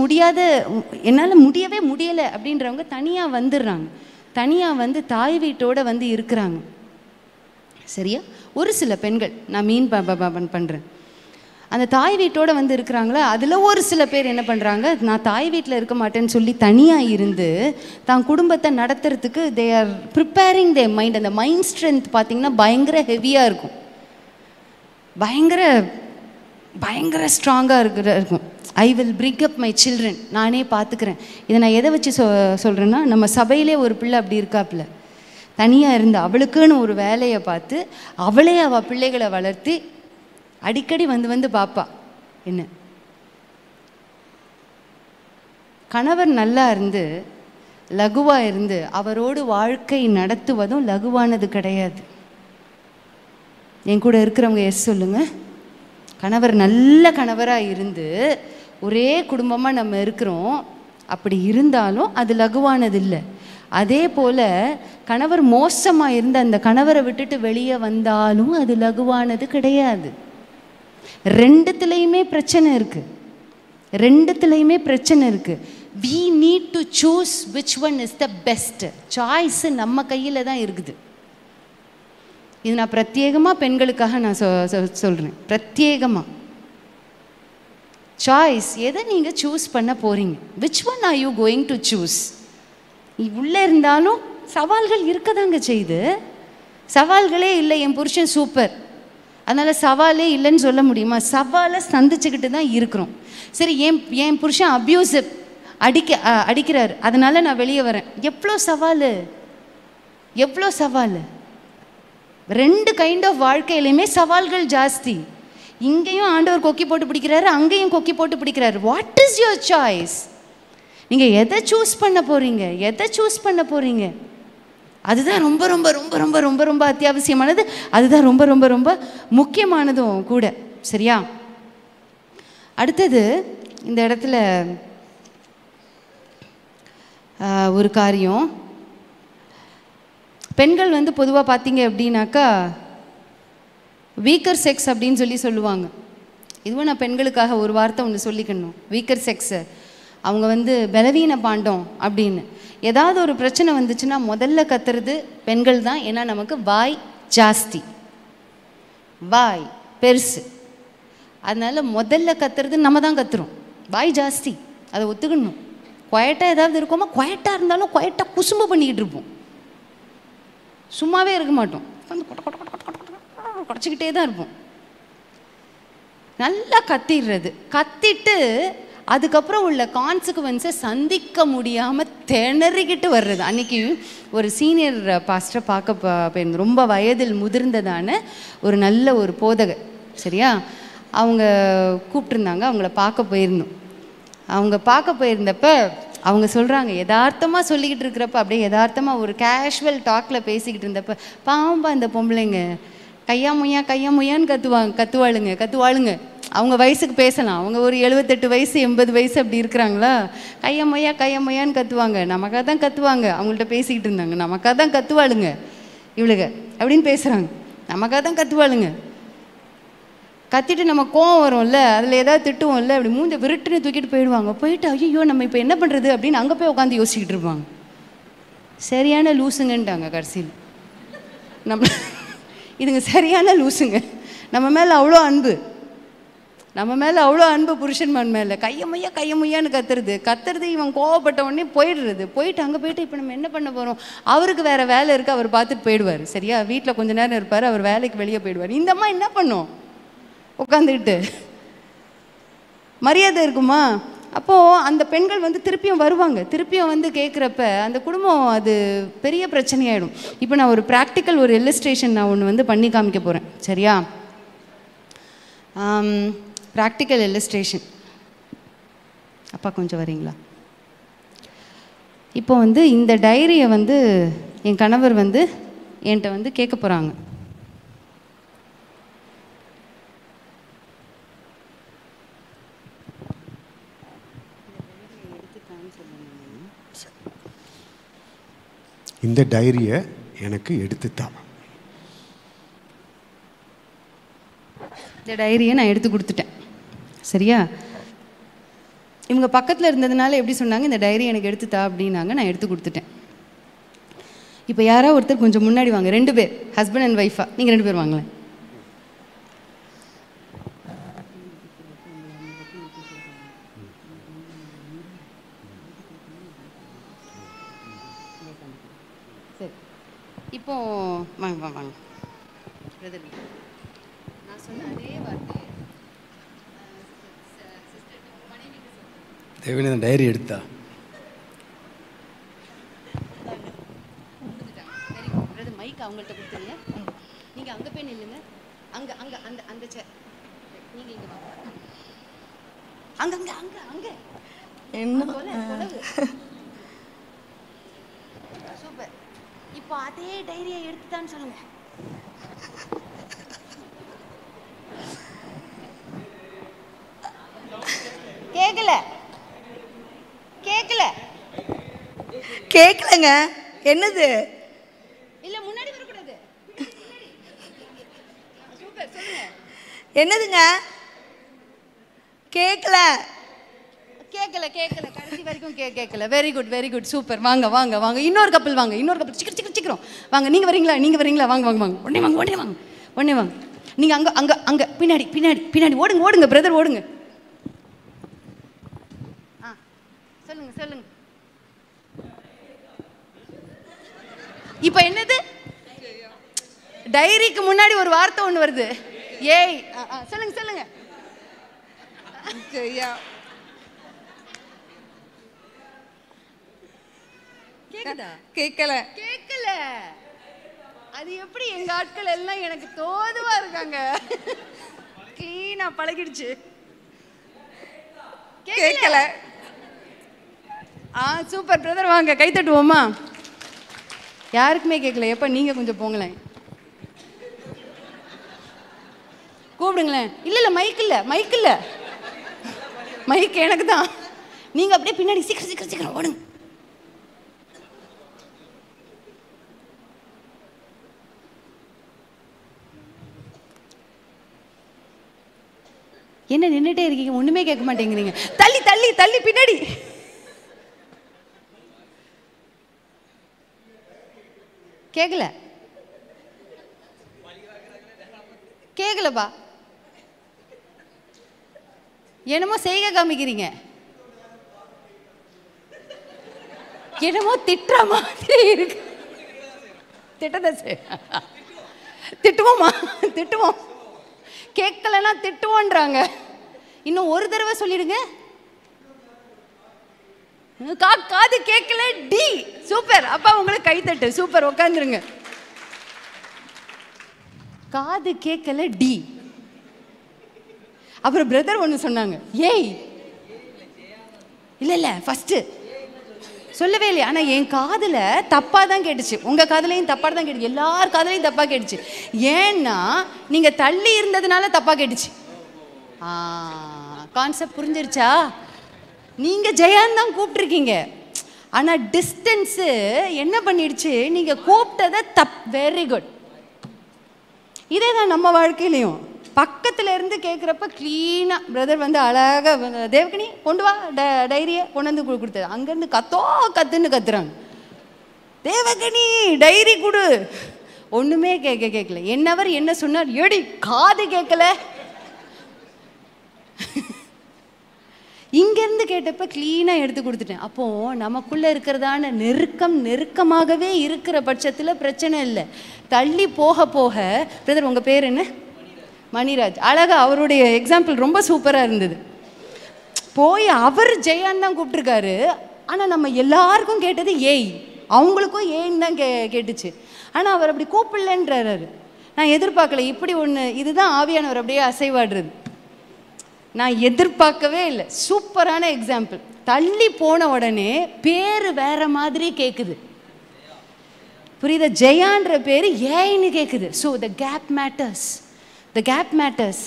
என்னால் முடியவே முடியலை அப்படின்றவங்க தனியாக வந்துடுறாங்க. தனியாக வந்து தாய் வீட்டோடு வந்து இருக்கிறாங்க, சரியா? ஒரு சில பெண்கள் நான் மீன் பண்ணுறேன், அந்த தாய் வீட்டோடு வந்து இருக்கிறாங்களா, அதில் ஒரு சில பேர் என்ன பண்ணுறாங்க, நான் தாய் வீட்டில் இருக்க மாட்டேன்னு சொல்லி தனியாக இருந்து தான் குடும்பத்தை நடத்துறதுக்கு they are preparing their mind. அந்த மைண்ட் ஸ்ட்ரென்த் பார்த்திங்கன்னா பயங்கர ஹெவியாக இருக்கும், பயங்கர ஸ்ட்ராங்காக இருக்கும். I will bring up my children, நானே பார்த்துக்கிறேன். இதை நான் எதை வச்சு சொல்கிறேன்னா, நம்ம சபையிலே ஒரு பிள்ளை அப்படி இருக்காப்புல, தனியாக இருந்து அவளுக்குன்னு ஒரு வேலையை பார்த்து அவளே அவள் பிள்ளைகளை வளர்த்தி அடிக்கடி வந்து பாப்பா. என்ன கணவர் நல்லா இருந்து லகுவாக இருந்து அவரோடு வாழ்க்கை நடத்துவதும் லகுவானது கிடையாது. என் கூட இருக்கிறவங்க எஸ் சொல்லுங்க. கணவர் நல்ல கணவராக இருந்து ஒரே குடும்பமாக நம்ம இருக்கிறோம், அப்படி இருந்தாலும் அது லகுவானது இல்லை. அதே போல் கணவர் மோசமாக இருந்து அந்த கணவரை விட்டுட்டு வெளியே வந்தாலும் அது லகுவானது கிடையாது. ரெண்டுத்துலேயுமே பிரச்சனை இருக்குது, ரெண்டுத்துலேயுமே பிரச்சனை இருக்குது. we need to choose which one is the best. Choice நம்ம கையில் தான் இருக்குது. இது நான் பிரத்யேகமாக பெண்களுக்காக நான் சொல்கிறேன். பிரத்யேகமாக சாய்ஸ் எதை நீங்கள் சூஸ் பண்ண போகிறீங்க, which one are you going to choose. உள்ளே இருந்தாலும் சவால்கள் இருக்க தாங்க செய்யுது. சவால்களே இல்லை, என் புருஷன் சூப்பர் அதனால் சவாலே இல்லைன்னு சொல்ல முடியுமா? சவாலை சந்திச்சுக்கிட்டு தான் இருக்கிறோம். சரி, என் புருஷன் அப்யூசிவ் அடிக்கிறார் அதனால் நான் வெளியே வரேன். எவ்வளோ சவால், எவ்வளோ சவால். ரெண்டு கைண்ட் ஆஃப் வாழ்க்கையிலையுமே சவால்கள் ஜாஸ்தி. இங்கேயும் ஆண்டவர் கொக்கி போட்டு பிடிக்கிறாரு, அங்கேயும் கொக்கி போட்டு பிடிக்கிறாரு. What is your choice? நீங்கள் எதை சூஸ் பண்ண போகிறீங்க, எதை சூஸ் பண்ண போகிறீங்க? அதுதான் ரொம்ப ரொம்ப ரொம்ப ரொம்ப ரொம்ப ரொம்ப அத்தியாவசியமானது, அதுதான் ரொம்ப ரொம்ப ரொம்ப முக்கியமானதும் கூட. சரியா? அடுத்தது இந்த இடத்துல ஒரு காரியம், பெண்கள் வந்து பொதுவாக பார்த்தீங்க அப்படின்னாக்கா வீக்கர் செக்ஸ் அப்படின்னு சொல்லுவாங்க. இதுவும் நான் பெண்களுக்காக ஒரு வார்த்தை ஒன்று சொல்லிக்கணும். வீக்கர் செக்ஸு அவங்க வந்து பலவீன பாண்டம் அப்படின்னு. ஏதாவது ஒரு பிரச்சனை வந்துச்சுன்னா முதல்ல கத்துறது பெண்கள் தான். ஏன்னா நமக்கு வாய் ஜாஸ்தி, வாய் பெருசு, அதனால் முதல்ல கத்துறது நம்ம தான் கத்துறோம். வாய் ஜாஸ்தி, அதை ஒத்துக்கணும். குவைட்டாக ஏதாவது இருக்கோமா, குவைட்டாக இருந்தாலும் குவைட்டாக குசும்பு பண்ணிக்கிட்டு இருப்போம், சும்மாவே இருக்க மாட்டோம், குறைச்சிக்கிட்டே தான் இருப்போம். நல்லா கத்திடுறது, கத்திட்டு அதுக்கப்புறம் உள்ள கான்சிக்வன்ஸை சந்திக்க முடியாமல் திணறிக்கிட்டு வர்றது. அன்றைக்கி ஒரு சீனியர் பாஸ்டரை பார்க்க போயிருந்தோம், ரொம்ப வயதில் முதிர்ந்ததான ஒரு நல்ல ஒரு போதகர். சரியா? அவங்க கூப்பிட்டுருந்தாங்க, அவங்கள பார்க்க போயிருந்தோம். அவங்க பார்க்க போயிருந்தப்ப அவங்க சொல்கிறாங்க, யதார்த்தமாக சொல்லிக்கிட்டு இருக்கிறப்ப, அப்படியே யதார்த்தமாக ஒரு கேஷுவல் டாக்கில் பேசிக்கிட்டு இருந்தப்ப, பாம்பா இந்த பொம்பளைங்க கையா முய்யான்னு கத்துவாளுங்க. அவங்க வயசுக்கு பேசலாம், அவங்க ஒரு 78 வயசு 80 வயசு அப்படி இருக்கிறாங்களா, கையா முய்யான்னு கத்துவாங்க. நமக்காக தான் கத்துவாங்க. அவங்கள்ட்ட பேசிக்கிட்டு இருந்தாங்க, நமக்காக தான் கத்துவாளுங்க இவளுங்க அப்படின்னு பேசுகிறாங்க, நமக்காக தான் கத்துவாளுங்க. கத்திட்டு நம்ம கோவம் வரும்ல, அதில் ஏதாவது திட்டுவோம்ல, அப்படி மூஞ்ச விருட்டுன்னு தூக்கிட்டு போயிடுவாங்க. போயிட்டு ஐயோ நம்ம இப்போ என்ன பண்ணுறது அப்படின்னு அங்கே போய் உட்காந்து யோசிச்சுக்கிட்டு இருப்பாங்க. சரியான லூசுங்கன்ட்டாங்க கடைசியில். இதுங்க சரியான லூசுங்க. நம்ம மேலே அவ்வளோ அன்பு புருஷன்மான் மேலே. கையமையான்னு கத்துறது, இவன் கோவப்பட்ட உடனே போயிட்டு அங்கே போயிட்டு இப்போ நம்ம என்ன பண்ண போகிறோம், அவருக்கு வேறு வேலை இருக்குது, அவர் பார்த்துட்டு போயிடுவார். சரியா? வீட்டில் கொஞ்ச நேரம் இருப்பார், அவர் வேலைக்கு வெளியே போயிடுவார். இந்த அம்மா என்ன பண்ணும், உட்காந்துக்கிட்டு மரியாதை இருக்குமா? அப்போது அந்த பெண்கள் வந்து திருப்பியும் வருவாங்க, திருப்பியும் வந்து கேட்குறப்ப அந்த குடும்பம் அது பெரிய பிரச்சனையாயிடும். இப்போ நான் ஒரு ப்ராக்டிக்கல் ஒரு இல்லஸ்ட்ரேஷன் நான் ஒன்று வந்து பண்ணி காமிக்க போகிறேன். சரியா? Practical illustration. அப்பா கொஞ்சம் வரீங்களா? இப்போ வந்து இந்த டைரியை வந்து என் கணவர் வந்து என்கிட்ட வந்து கேட்க போகிறாங்க.
இந்த டைரியை எனக்கு எடுத்துத்தான்.
இந்த டைரியை நான் எடுத்து கொடுத்துட்டேன். சரியா? இவங்க பக்கத்தில் இருந்ததுனால எப்படி சொன்னாங்க, இந்த டைரி எனக்கு எடுத்துத்தா அப்படின்னாங்க. நான் எடுத்து கொடுத்துட்டேன். இப்போ யாராவது ஒருத்தர் கொஞ்சம் முன்னாடி வாங்க, 2 பேர் ஹஸ்பண்ட் அண்ட் ஒய்ஃபா, நீங்கள் 2 பேர் வாங்களேன். சரி, இப்போ வாங்க பிரதர், நான் சொன்ன அதே வார்த்தை
தேவனே அந்த டைரி எடுத்தா.
மைக் அவங்கள்ட்ட கொடுத்துருங்க. நீங்கள் அங்கே போய் நில்லுங்க. அங்கே அந்த சேர், நீங்கள் இங்கே வாங்க. அங்கே என்ன சூப்பர். இப்போ அதே டைரியை எடுத்துட்டான்னு சொல்லுங்க. கேட்கல கேட்கல
கேட்கலங்க. என்னது?
இல்ல முன்னாடி வரக்கூடாது. சூப்பர் சொல்லுங்க.
என்னதுங்க? கேட்கல
கேட்கல கேட்கல கடைசி வரைக்கும் கேட்கல. Very good very good super. வாங்க வாங்க வாங்க, இன்னொரு கப்பல் வாங்க, இன்னொரு கப்பல் சீக்கிரம் சீக்கிரம் சீக்கிரம் வாங்க. நீங்க வரீங்களா? நீங்க வரீங்களா? வாங்க வாங்க வாங்க, உடனே வாங்க உடனே வாங்க உடனே வாங்க. நீங்க அங்க அங்க அங்க பின்னாடி பின்னாடி பின்னாடி ஓடுங்க ஓடுங்க பிரதர் ஓடுங்க. சொல்லுங்க சொல்லுங்க. இப்போ என்னது? டைரிக்கு முன்னாடி ஒரு வார்த்தை ஒன்று வருது. ஏய் சொல்லுங்க சொல்லுங்க. கேக்குதா?
கேட்கல
கேட்கல. அது எப்படி? எங்க ஆட்கள் எல்லாம் எனக்கு தோதுவா இருக்காங்க. கிளீனா பழகிடுச்சு.
கேட்கல.
சூப்பர் பிரதர், வாங்க கை தட்டுவோமா? யாருக்குமே கேட்கல. எப்ப நீங்க கொஞ்சம் போங்களேன், கூப்பிடுங்களேன். இல்ல இல்ல மைக் இல்ல மைக் இல்ல, மைக் எனக்கு தான். நீங்க அப்படியே பின்னாடி சீக்கிரம் சீக்கிரம் சீக்கிரம் ஓடுங்க. என்ன நின்றுட்டே இருக்கீங்க? ஒண்ணுமே கேட்க மாட்டேங்கிறீங்க. தள்ளி தள்ளி தள்ளி பின்னாடி. கேட்கல கேட்கலப்பா. என்னமோ செய்க காமிக்கிறீங்க, என்னமோ திட்டுற மாதிரி இருக்கு. திட்டத்தை திட்டுவோமா? திட்டுவோம். கேட்கலன்னா திட்டுவோன்றாங்க. இன்னும் ஒரு தடவை சொல்லிடுங்க. காது கேட்கல டி. சூப்பர். அப்பா உங்களுக்கு கைத்தட்டு. சூப்பர், உட்காந்துருங்க. காது கேட்கல டி. அப்புறம் பிரதர் ஒன்று சொன்னாங்க, ஏய் இல்ல இல்ல ஃபர்ஸ்ட் சொல்லவே இல்லையா? ஆனா என் காதுல தப்பா தான் கேட்டுச்சு, உங்க காதுலையும் தப்பா தான் கேட்டுச்சு, எல்லார் காதுலையும் தப்பா கேட்டுச்சு. ஏன்னா நீங்க தள்ளி இருந்ததுனால தப்பா கேட்டுச்சு. கான்செப்ட் புரிஞ்சிருச்சா? நீங்க ஜெயான் தான் கூப்பிட்டுருக்கீங்க, ஆனா டிஸ்டன்ஸ் என்ன பண்ணிடுச்சு, நீங்க கூப்பிட்டதை வெரி குட். இதே தான் நம்ம வாழ்க்கையிலையும். பக்கத்துல இருந்து கேட்குறப்ப கிளீனா பிரதர் வந்து அழகா தேவகனி கொண்டு வா டைரியை கொண்டு வந்து கொடுத்தது. அங்கேருந்து கத்துன்னு கத்துறாங்க, தேவகனி டைரி கொடு. ஒண்ணுமே கேட்கல. என்னவர் என்ன சொன்னார்? எடி காது கேட்கல. இங்கேருந்து கேட்டப்ப கிளீனாக எடுத்து கொடுத்துட்டேன். அப்போது நமக்குள்ளே இருக்கிறதான நெருக்கமாகவே இருக்கிற பட்சத்தில் பிரச்சனை இல்லை. தள்ளி போக போக பிரதர் உங்கள் பேர் என்ன? மணிராஜ். அழகாக அவருடைய எக்ஸாம்பிள் ரொம்ப சூப்பராக இருந்தது. போய் அவர் ஜெயான் தான் கூப்பிட்டுருக்காரு, ஆனால் நம்ம எல்லாருக்கும் கேட்டது ஏய், அவங்களுக்கும் ஏன்னு தான் கேட்டுச்சு. ஆனால் அவர் அப்படி கூப்பிடலன்றாரு. நான் எதிர்பார்க்கல இப்படி ஒன்று. இதுதான் ஆவியானவர் அப்படியே அசைவாடுறது. நான் எதிர்பார்க்கவே இல்லை. சூப்பரான எக்ஸாம்பிள். தள்ளி போன உடனே பேர் வேற மாதிரி கேட்குது. புரியுதா? ஜெயான்ற பேர் ஏன்னு கேட்குது. So the gap matters. The gap matters.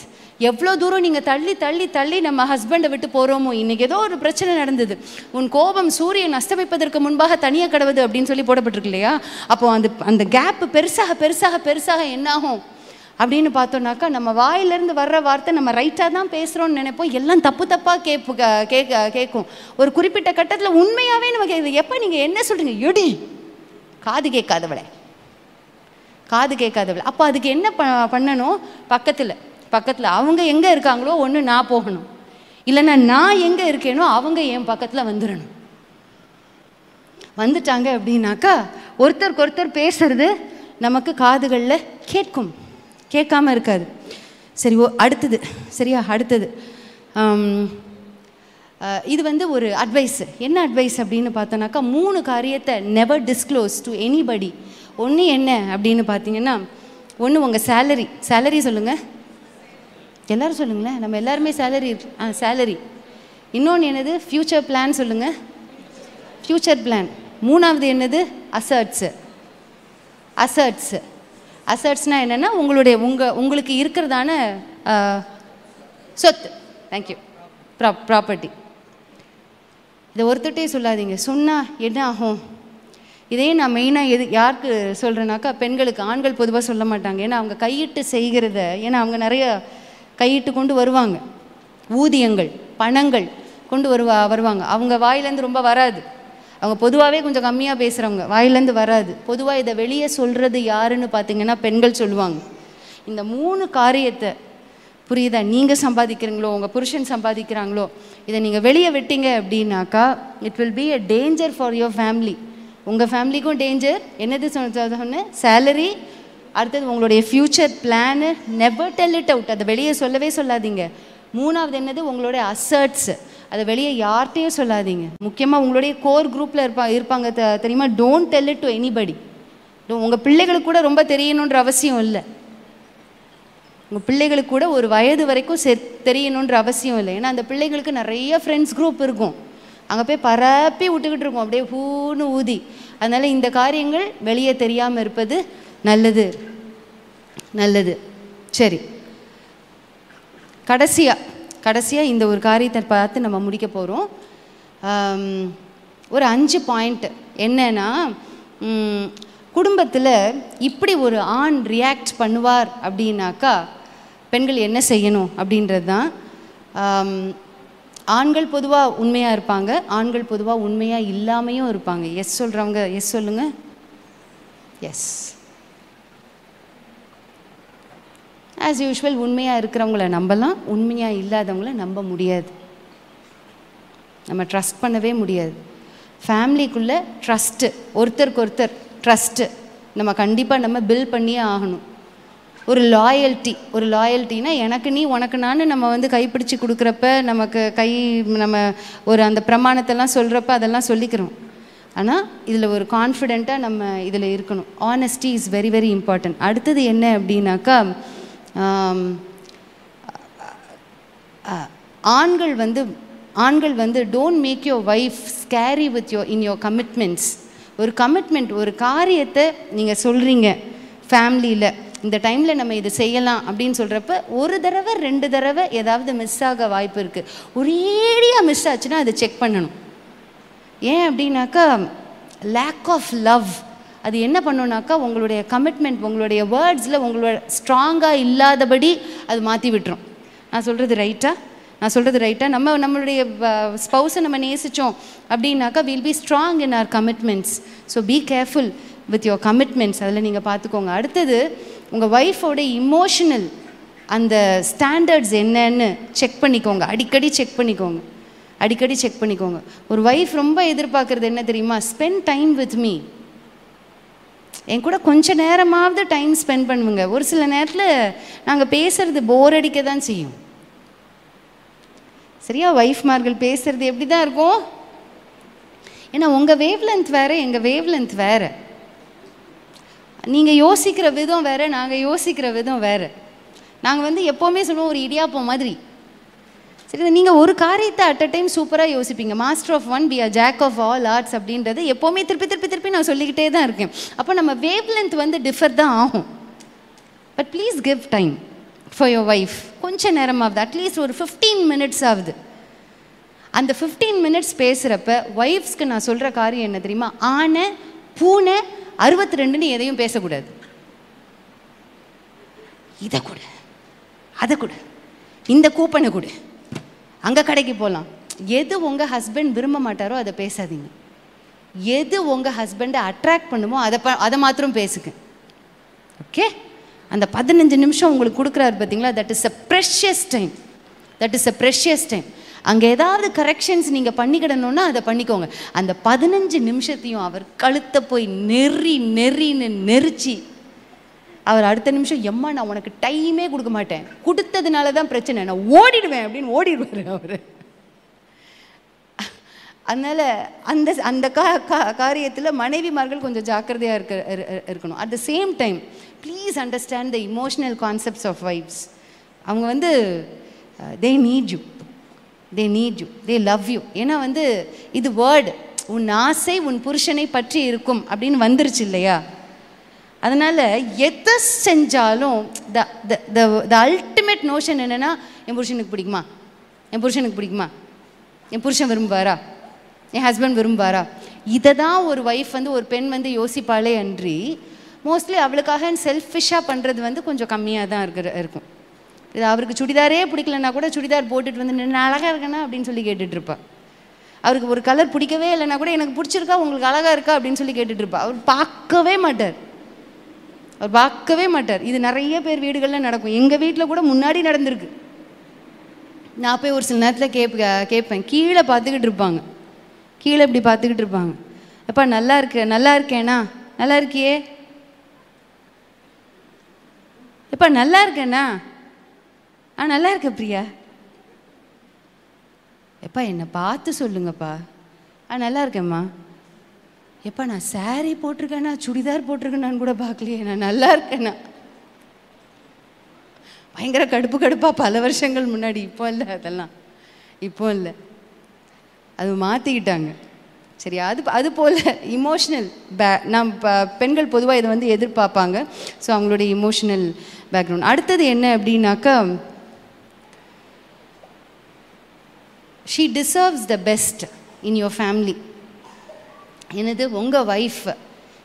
எவ்வளோ தூரம் நீங்கள் தள்ளி தள்ளி தள்ளி நம்ம ஹஸ்பண்டை விட்டு போகிறோமோ. இன்றைக்கி ஏதோ ஒரு பிரச்சனை நடந்தது, உன் கோபம் சூரியன் அஸ்தமிப்பதற்கு முன்பாக தனியாக கடவுது அப்படின்னு சொல்லி போடப்பட்டிருக்கு இல்லையா? அப்போது அந்த கேப்பு பெருசாக பெருசாக பெருசாக என்னாகும் அப்படின்னு பார்த்தோன்னாக்கா, நம்ம வாயிலேருந்து வர்ற வார்த்தை நம்ம ரைட்டாக தான் பேசுகிறோன்னு நினைப்போம், எல்லாம் தப்பு தப்பாக கேட்கும். ஒரு குறிப்பிட்ட கட்டத்தில் உண்மையாகவே நம்ம கேட்குது. எப்போ நீங்கள் என்ன சொல்கிறீங்க? எடி காது கேட்காதவளை, காது கேட்காதவளை. அப்போ அதுக்கு என்ன பண்ணணும்? பக்கத்தில் அவங்க எங்கே இருக்காங்களோ ஒன்று நான் போகணும், இல்லைன்னா நான் எங்கே இருக்கேனோ அவங்க என் பக்கத்தில் வந்துடணும். வந்துட்டாங்க அப்படின்னாக்கா ஒருத்தருக்கு ஒருத்தர் பேசுறது நமக்கு காதுகளில் கேட்கும், கேட்காம இருக்காது. சரி, அடுத்தது சரியா? அடுத்தது இது வந்து ஒரு அட்வைஸ். என்ன அட்வைஸ் அப்படின்னு பார்த்தோன்னாக்கா, 3 காரியத்தை நெவர் டிஸ்க்ளோஸ் டு எனிபடி. ஒன்று என்ன அப்படின்னு பார்த்தீங்கன்னா, ஒன்று உங்கள் சேலரி சொல்லுங்கள், எல்லோரும் சொல்லுங்களேன், நம்ம எல்லாருமே சேலரி. இன்னொன்று என்னது? ஃப்யூச்சர் பிளான் சொல்லுங்கள், ஃப்யூச்சர் பிளான். மூணாவது என்னது? அசர்ட்ஸு. அசர்ட்ஸ்னால் என்னென்னா உங்களுக்கு இருக்கிறதான சொத்து. தேங்க்யூ. ப்ராப்பர்ட்டி. இதை ஒருத்தட்டே சொல்லாதீங்க. சொன்னால் என்ன ஆகும்? இதே நான் மெயினாக யாருக்கு சொல்கிறேன்னாக்கா பெண்களுக்கு. ஆண்கள் பொதுவாக சொல்ல மாட்டாங்க, ஏன்னா அவங்க கையிட்டு செய்கிறத, ஏன்னா அவங்க நிறைய கையிட்டு கொண்டு வருவாங்க, ஊதியங்கள் பணங்கள் கொண்டு வருவாங்க. அவங்க வாயிலேருந்து ரொம்ப வராது. அவங்க பொதுவாகவே கொஞ்சம் கம்மியாக பேசுகிறவங்க, வாயிலேருந்து வராது. பொதுவாக இதை வெளியே சொல்கிறது யாருன்னு பார்த்தீங்கன்னா பெண்கள் சொல்லுவாங்க. இந்த 3 காரியத்தை புரியுதா? நீங்கள் சம்பாதிக்கிறீங்களோ, உங்கள் புருஷன் சம்பாதிக்கிறாங்களோ, இதை நீங்கள் வெளியே விட்டீங்க அப்படின்னாக்கா it will be a danger for your family. உங்கள் ஃபேமிலிக்கும் டேஞ்சர். என்னது சொன்னேன்? சேலரி. அடுத்தது உங்களுடைய future plan. Never del it out. அதை வெளியே சொல்லவே சொல்லாதீங்க. மூணாவது என்னது? உங்களுடைய அசர்ட்ஸ். அதை வெளியே யார்கிட்டையும் சொல்லாதீங்க. முக்கியமாக உங்களுடைய கோர் குரூப்பில் இருப்பாங்க தெரியுமா? Don't tell it to anybody. உங்கள் பிள்ளைகளுக்கு கூட ரொம்ப தெரியணுன்ற அவசியம் இல்லை. உங்கள் பிள்ளைகளுக்கு கூட ஒரு வயது வரைக்கும் தெரியணுன்ற அவசியம் இல்லை. ஏன்னா அந்த பிள்ளைகளுக்கு நிறைய ஃப்ரெண்ட்ஸ் குரூப் இருக்கும், அங்கே போய் பரப்பி விட்டுக்கிட்டு இருக்கோம் அப்படியே ஹூன்னு ஊதி. அதனால் இந்த காரியங்கள் வெளியே தெரியாமல் இருப்பது நல்லது. சரி, கடைசியாக இந்த ஒரு காரியத்தை பார்த்து நம்ம முடிக்க போகிறோம். ஒரு 5 பாயிண்ட் என்னன்னா, குடும்பத்தில் இப்படி ஒரு ஆண் ரியாக்ட் பண்ணுவார் அப்படின்னாக்கா பெண்கள் என்ன செய்யணும் அப்படின்றது தான். ஆண்கள் பொதுவாக உண்மையாக இருப்பாங்க, ஆண்கள் பொதுவாக உண்மையாக இல்லாமையும் இருப்பாங்க. எஸ் சொல்கிறவங்க எஸ் சொல்லுங்க. எஸ், ஆஸ் யூஷுவல் உண்மையாக இருக்கிறவங்கள நம்பலாம், உண்மையாக இல்லாதவங்கள நம்ப முடியாது. நம்ம ட்ரஸ்ட் பண்ணவே முடியாது. ஃபேமிலிக்குள்ளே ட்ரஸ்ட்டு, ஒருத்தருக்கு ஒருத்தர் ட்ரஸ்ட்டு நம்ம கண்டிப்பாக பில்ட் பண்ணியே ஆகணும். ஒரு லாயல்ட்டினா எனக்கு நீ உனக்கு நான் நம்ம கைப்பிடிச்சு கொடுக்குறப்ப நமக்கு நம்ம ஒரு அந்த பிரமாணத்தெல்லாம் சொல்கிறப்ப அதெல்லாம் சொல்லிக்கிறோம். ஆனால் இதில் ஒரு கான்ஃபிடெண்ட்டாக நம்ம இதில் இருக்கணும். Honesty is very very important. அடுத்தது என்ன அப்படின்னாக்கா, ஆண்கள் don't make your wife scary within your commitments. ஒரு கமிட்மெண்ட், ஒரு காரியத்தை நீங்கள் சொல்கிறீங்க ஃபேமிலியில், இந்த டைமில் நம்ம இது செய்யலாம் அப்படின்னு சொல்கிறப்ப 1 தடவை 2 தடவை ஏதாவது மிஸ் ஆக வாய்ப்பு இருக்குது. ஒரேடியாக மிஸ் ஆச்சுன்னா அதை செக் பண்ணணும். ஏன் அப்படின்னாக்கா லேக் ஆஃப் லவ் அது என்ன பண்ணுனாக்கா உங்களுடைய கமிட்மெண்ட், உங்களுடைய வேர்ட்ஸில் உங்களோட ஸ்ட்ராங்காக இல்லாதபடி அது மாற்றி விட்டுரும். நான் சொல்கிறது ரைட்டா? நம்மளுடைய ஸ்பௌஸை நம்ம நேசித்தோம் அப்படின்னாக்கா will be strong in our commitments. So be careful with your commitments. அதில் நீங்கள் பார்த்துக்கோங்க. அடுத்தது உங்கள் ஒய்ஃபோட இமோஷனல் அந்த ஸ்டாண்டர்ட்ஸ் என்னன்னு செக் பண்ணிக்கோங்க. அடிக்கடி செக் பண்ணிக்கோங்க. ஒரு ஒய்ஃப் ரொம்ப எதிர்பார்க்குறது என்ன தெரியுமா? Spend time with me. என் கூட கொஞ்ச நேரமாவது டைம் ஸ்பெண்ட் பண்ணுங்க. ஒரு சில நேரத்தில் நாங்கள் பேசுகிறது போர் அடிக்க தான் செய்யும். சரியா? ஒய்ஃப்மார்கள் பேசுகிறது எப்படி தான் இருக்கும்? ஏன்னா உங்கள் வேவ் லென்த் வேறு, எங்கள் வேவ் லென்த் வேறு. நீங்கள் யோசிக்கிற விதம் வேறு, நாங்கள் யோசிக்கிற விதம் வேறு. நாங்கள் எப்போவுமே சொல்லுவோம் ஒரு இடியாப்பம் மாதிரி. சரி, நீங்கள் ஒரு காரியத்தை அட் அ டைம் சூப்பராக யோசிப்பீங்க. Master of one be a jack of all arts அப்படின்றது எப்போவுமே திருப்பி நான் சொல்லிக்கிட்டே தான் இருக்கேன். அப்போ நம்ம வேவ் லென்த் டிஃபர் தான் ஆகும். But please give time for your wife. கொஞ்சம் நேரமாவது, அட்லீஸ்ட் ஒரு 15 மினிட்ஸ் ஆகுது. அந்த 15 மினிட்ஸ் பேசுகிறப்ப ஒய்ஃப்ஸ்க்கு நான் சொல்கிற காரியம் என்ன தெரியுமா? ஆனை பூனை 62ன்னு எதையும் பேசக்கூடாது. இதை கூட, அதை கூட, இந்த கூப்பனை கூட, அங்கே கடைக்கு போகலாம். எது உங்கள் ஹஸ்பண்ட் விரும்ப மாட்டாரோ அதை பேசாதீங்க. எது உங்கள் ஹஸ்பண்டை அட்ராக்ட் பண்ணுமோ அதை மாத்திரம் பேசுங்க. ஓகே? அந்த 15 நிமிஷம் உங்களுக்கு கொடுக்குறாரு பார்த்தீங்களா? That is a precious time. அங்கே ஏதாவது கரெக்ஷன்ஸ் நீங்கள் பண்ணிக்கிடணுன்னா அதை பண்ணிக்கோங்க. அந்த 15 நிமிஷத்தையும் அவர் கழுத்தை போய் நெறின்னு நெரிச்சு அவர் அடுத்த நிமிஷம் எம்மா நான் உனக்கு டைமே கொடுக்க மாட்டேன், கொடுத்ததுனால தான் பிரச்சனை, நான் ஓடிடுவேன் அப்படின்னு ஓடிடுவார் அவர். அதனால் அந்த காரியத்தில் மனைவிமார்கள் கொஞ்சம் ஜாக்கிரதையாக இருக்கணும். At the same time please understand the emotional concepts of wives. அவங்க they need you, they love you. ஏன்னா இது வேர்டு, உன் ஆசை உன் புருஷனை பற்றி இருக்கும் அப்படின்னு வந்துருச்சு இல்லையா? அதனால் எதை செஞ்சாலும் த அல்டிமேட் நோஷன் என்னென்னா, என் புருஷனுக்கு பிடிக்குமா, என் புருஷனுக்கு பிடிக்குமா, என் புருஷன் விரும்புவாரா, என் ஹஸ்பண்ட் விரும்புவாரா, இதை தான் ஒரு ஒய்ஃப் வந்து ஒரு பெண் வந்து யோசிப்பாளே அன்றி மோஸ்ட்லி அவளுக்காக செல்ஃபிஷாக பண்ணுறது வந்து கொஞ்சம் கம்மியாக தான் இருக்கும். இது அவருக்கு சுடிதாரே பிடிக்கலன்னா கூட சுடிதார் போட்டுட்டு வந்து நான் அழகாக இருக்கேனா அப்படின்னு சொல்லி கேட்டுட்ருப்பா. அவருக்கு ஒரு கலர் பிடிக்கவே இல்லைன்னா கூட எனக்கு பிடிச்சிருக்கா, உங்களுக்கு அழகாக இருக்கா அப்படின்னு சொல்லி கேட்டுட்ருப்பா. அவர் பார்க்கவே மாட்டார். இது நிறைய பேர் வீடுகளில் நடக்கும். எங்கள் வீட்டில் கூட முன்னாடி நடந்திருக்கு. நான் போய் ஒரு சில நேரத்தில் கேட்பேன். கீழே பார்த்துக்கிட்டு இருப்பாங்க, கீழே இப்படி பார்த்துக்கிட்டு இருப்பாங்க. எப்பா நல்லா இருக்கேனா, நல்லா இருக்கியே, எப்பா நல்லா இருக்கேண்ணா, நல்லா இருக்க பிரியா, எப்பா என்னை பார்த்து சொல்லுங்கப்பா, நல்லா இருக்கேம்மா, எப்பா நான் சாரீ போட்டிருக்கேண்ணா, சுடிதார் போட்டிருக்கேன்னான்னு கூட பார்க்கலையே, நான் நல்லா இருக்கேண்ணா. பயங்கர கடுப்பாக பல வருஷங்கள் முன்னாடி. இப்போ இல்லை, அதெல்லாம் இப்போ இல்லை, அது மாற்றிக்கிட்டாங்க. சரி, அது போல் இமோஷ்னல் பெண்கள் பொதுவாக இதை வந்து எதிர்பார்ப்பாங்க. ஸோ அவங்களுடைய இமோஷனல் பேக்ரவுண்ட். அடுத்தது என்ன அப்படின்னாக்கா, she deserves the best in your family. என்னது, உங்கள் wife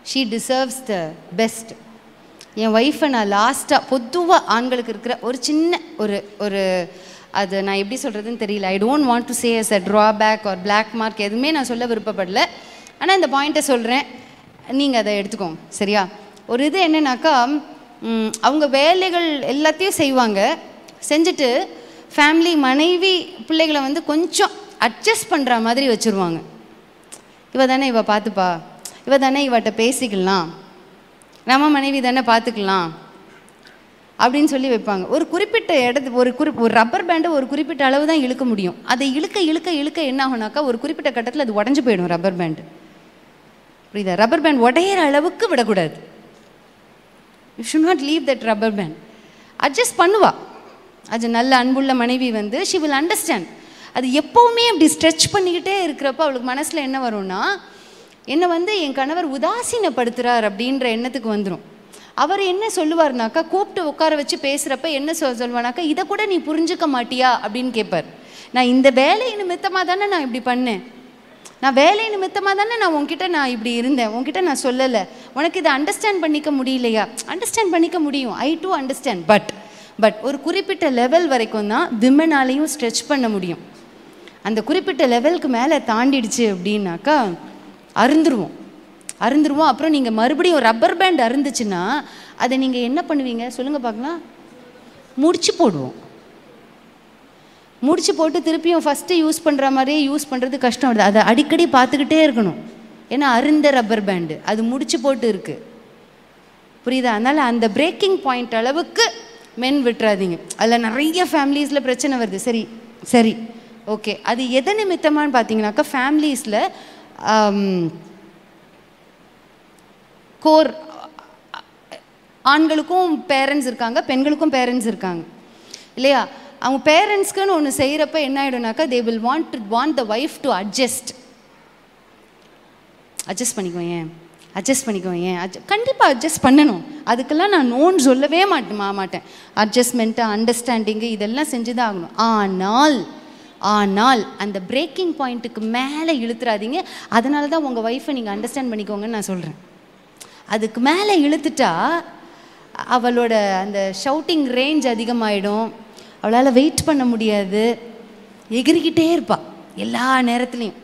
she deserves the best. N wifi நான் லாஸ்ட்டாக பொதுவாக ஆண்களுக்கு இருக்கிற ஒரு சின்ன ஒரு அது நான் எப்படி சொல்கிறதுன்னு தெரியல. I don't want to say as a drawback or black mark, எதுவுமே நான் சொல்ல விருப்பப்படல. ஆனால் இந்த பாயிண்ட்டை சொல்கிறேன், நீங்கள் அதை எடுத்துக்கோங்க, சரியா? ஒரு இது என்னன்னாக்கா, அவங்க வேலைகள் எல்லாத்தையும் செய்வாங்க, செஞ்சுட்டு ஃபேமிலி மனைவி பிள்ளைகளை வந்து கொஞ்சம் அட்ஜஸ்ட் பண்ணுற மாதிரி வச்சுருவாங்க. இவ தானே இவ பார்த்துப்பா, இவ தானே இவட்ட பேசிக்கலாம், நம்ம மனைவி தானே பார்த்துக்கலாம் அப்படின்னு சொல்லி வைப்பாங்க. ஒரு குறிப்பிட்ட இடத்து ஒரு ரப்பர் பேண்டை ஒரு குறிப்பிட்ட அளவு தான் இழுக்க முடியும். அதை இழுக்க என்ன ஆகுனாக்கா ஒரு குறிப்பிட்ட கட்டத்தில் அது உடஞ்சி போயிடும். ரப்பர் பேண்டு புரியுதா? ரப்பர் பேண்ட் உடையிற அளவுக்கு விடக்கூடாது. You should not leave that rubber band. Adjust பண்ணுவா. அது நல்ல அன்புள்ள மனைவி வந்து ஷி வில் அண்டர்ஸ்டாண்ட். அது எப்போவுமே அப்படி ஸ்ட்ரெச் பண்ணிக்கிட்டே இருக்கிறப்ப அவளுக்கு மனசில் என்ன வரும்னா, என்னை வந்து என் கணவர் உதாசீனப்படுத்துகிறார் அப்படின்ற எண்ணத்துக்கு வந்துடும். அவர் என்ன சொல்லுவார்னாக்கா, கூப்பிட்டு உட்கார வச்சு பேசுகிறப்ப என்ன சொல்லுவானாக்கா, இதை கூட நீ புரிஞ்சுக்க மாட்டியா அப்படின்னு கேட்பார். நான் இந்த வேலை நிமித்தமாக தானே நான் இப்படி பண்ணேன், நான் வேலை நிமித்தமாக தானே நான் உன்கிட்ட நான் இப்படி இருந்தேன், உன்கிட்ட நான் சொல்லலை, உனக்கு இதை அண்டர்ஸ்டாண்ட் பண்ணிக்க முடியலையா? அண்டர்ஸ்டாண்ட் பண்ணிக்க முடியும், ஐ டூ அண்டர்ஸ்டாண்ட். பட் ஒரு குறிப்பிட்ட லெவல் வரைக்கும் தான் விமனாலையும் ஸ்ட்ரெச் பண்ண முடியும். அந்த குறிப்பிட்ட லெவலுக்கு மேலே தாண்டிடுச்சு அப்படின்னாக்கா அருந்துருவோம். அப்புறம் நீங்கள் மறுபடியும் ரப்பர் பேண்ட் அருந்துச்சுன்னா அதை நீங்கள் என்ன பண்ணுவீங்க சொல்லுங்கள் பார்க்கலாம்? முடிச்சு போடுவோம். முடிச்சு போட்டு திருப்பியும் ஃபஸ்ட்டு யூஸ் பண்ணுற மாதிரியே யூஸ் பண்ணுறது கஷ்டம். அதை அடிக்கடி பார்த்துக்கிட்டே இருக்கணும். ஏன்னா அருந்த ரப்பர் பேண்டு அது முடிச்சு போட்டு இருக்குது, புரியுதா? அதனால் அந்த பிரேக்கிங் பாயிண்ட் அளவுக்கு மென் விட்டுறாதீங்க. அதில் நிறைய ஃபேமிலிஸில் பிரச்சனை வருது. சரி ஓகே, அது எதை நிமித்தமானு பார்த்தீங்கன்னாக்கா, ஃபேமிலிஸில் கோர் ஆண்களுக்கும் பேரண்ட்ஸ் இருக்காங்க, பெண்களுக்கும் பேரண்ட்ஸ் இருக்காங்க இல்லையா? அவங்க பேரண்ட்ஸ்க்குன்னு ஒன்று செய்கிறப்ப என்ன ஆகிடும்னாக்கா, they will want the wife to adjust பண்ணிக்குவேன். கண்டிப்பாக அட்ஜஸ்ட் பண்ணணும். அதுக்கெல்லாம் நான் நோன்னு சொல்லவே மாட்டேன். அட்ஜஸ்ட்மெண்ட்டு, அண்டர்ஸ்டாண்டிங்கு இதெல்லாம் செஞ்சு தான் ஆகணும். ஆனால் அந்த பிரேக்கிங் பாயிண்ட்டுக்கு மேலே இழுத்துறாதீங்க. அதனால தான் உங்கள் ஒய்ஃபை நீங்கள் அண்டர்ஸ்டாண்ட் பண்ணிக்கோங்கன்னு நான் சொல்கிறேன். அதுக்கு மேலே இழுத்துட்டா அவளோட அந்த ஷவுட்டிங் ரேஞ்ச் அதிகமாகிடும், அவளால் வெயிட் பண்ண முடியாது, எகிரிக்கிட்டே இருப்பாள் எல்லா நேரத்துலையும்.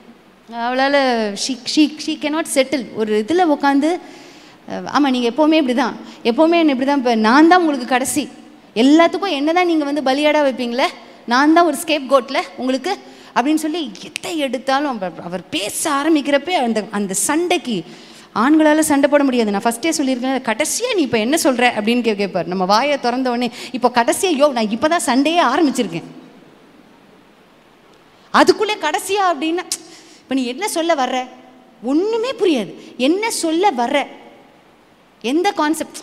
அவளால் ஷீ கேனாட் செட்டில். ஒரு இதில் உட்காந்து, ஆமாம் நீங்கள் எப்போவுமே இப்படி தான், இப்போ நான் தான் உங்களுக்கு கடைசி, எல்லாத்துக்கும் என்ன தான் நீங்கள் வந்து பலியாடாக வைப்பீங்களே, நான் தான் ஒரு ஸ்கேப் கோட்டில் உங்களுக்கு அப்படின்னு சொல்லி எதை எடுத்தாலும் அவர் பேச ஆரம்பிக்கிறப்பே அந்த சண்டைக்கு ஆண்களால் சண்டை போட முடியாது. நான் ஃபஸ்ட்டே சொல்லியிருக்கேன், கடைசியாக நீ இப்போ என்ன சொல்கிற அப்படின்னு கேட்பார். நம்ம வாயை திறந்த உடனே இப்போ கடைசியாக நான் இப்போ தான் சண்டையே ஆரம்பிச்சிருக்கேன், அதுக்குள்ளே கடைசியாக அப்படின்னா இப்போ நீ என்ன சொல்ல வர்ற, ஒன்றுமே புரியாது. என்ன சொல்ல வர்ற, எந்த கான்செப்ட்?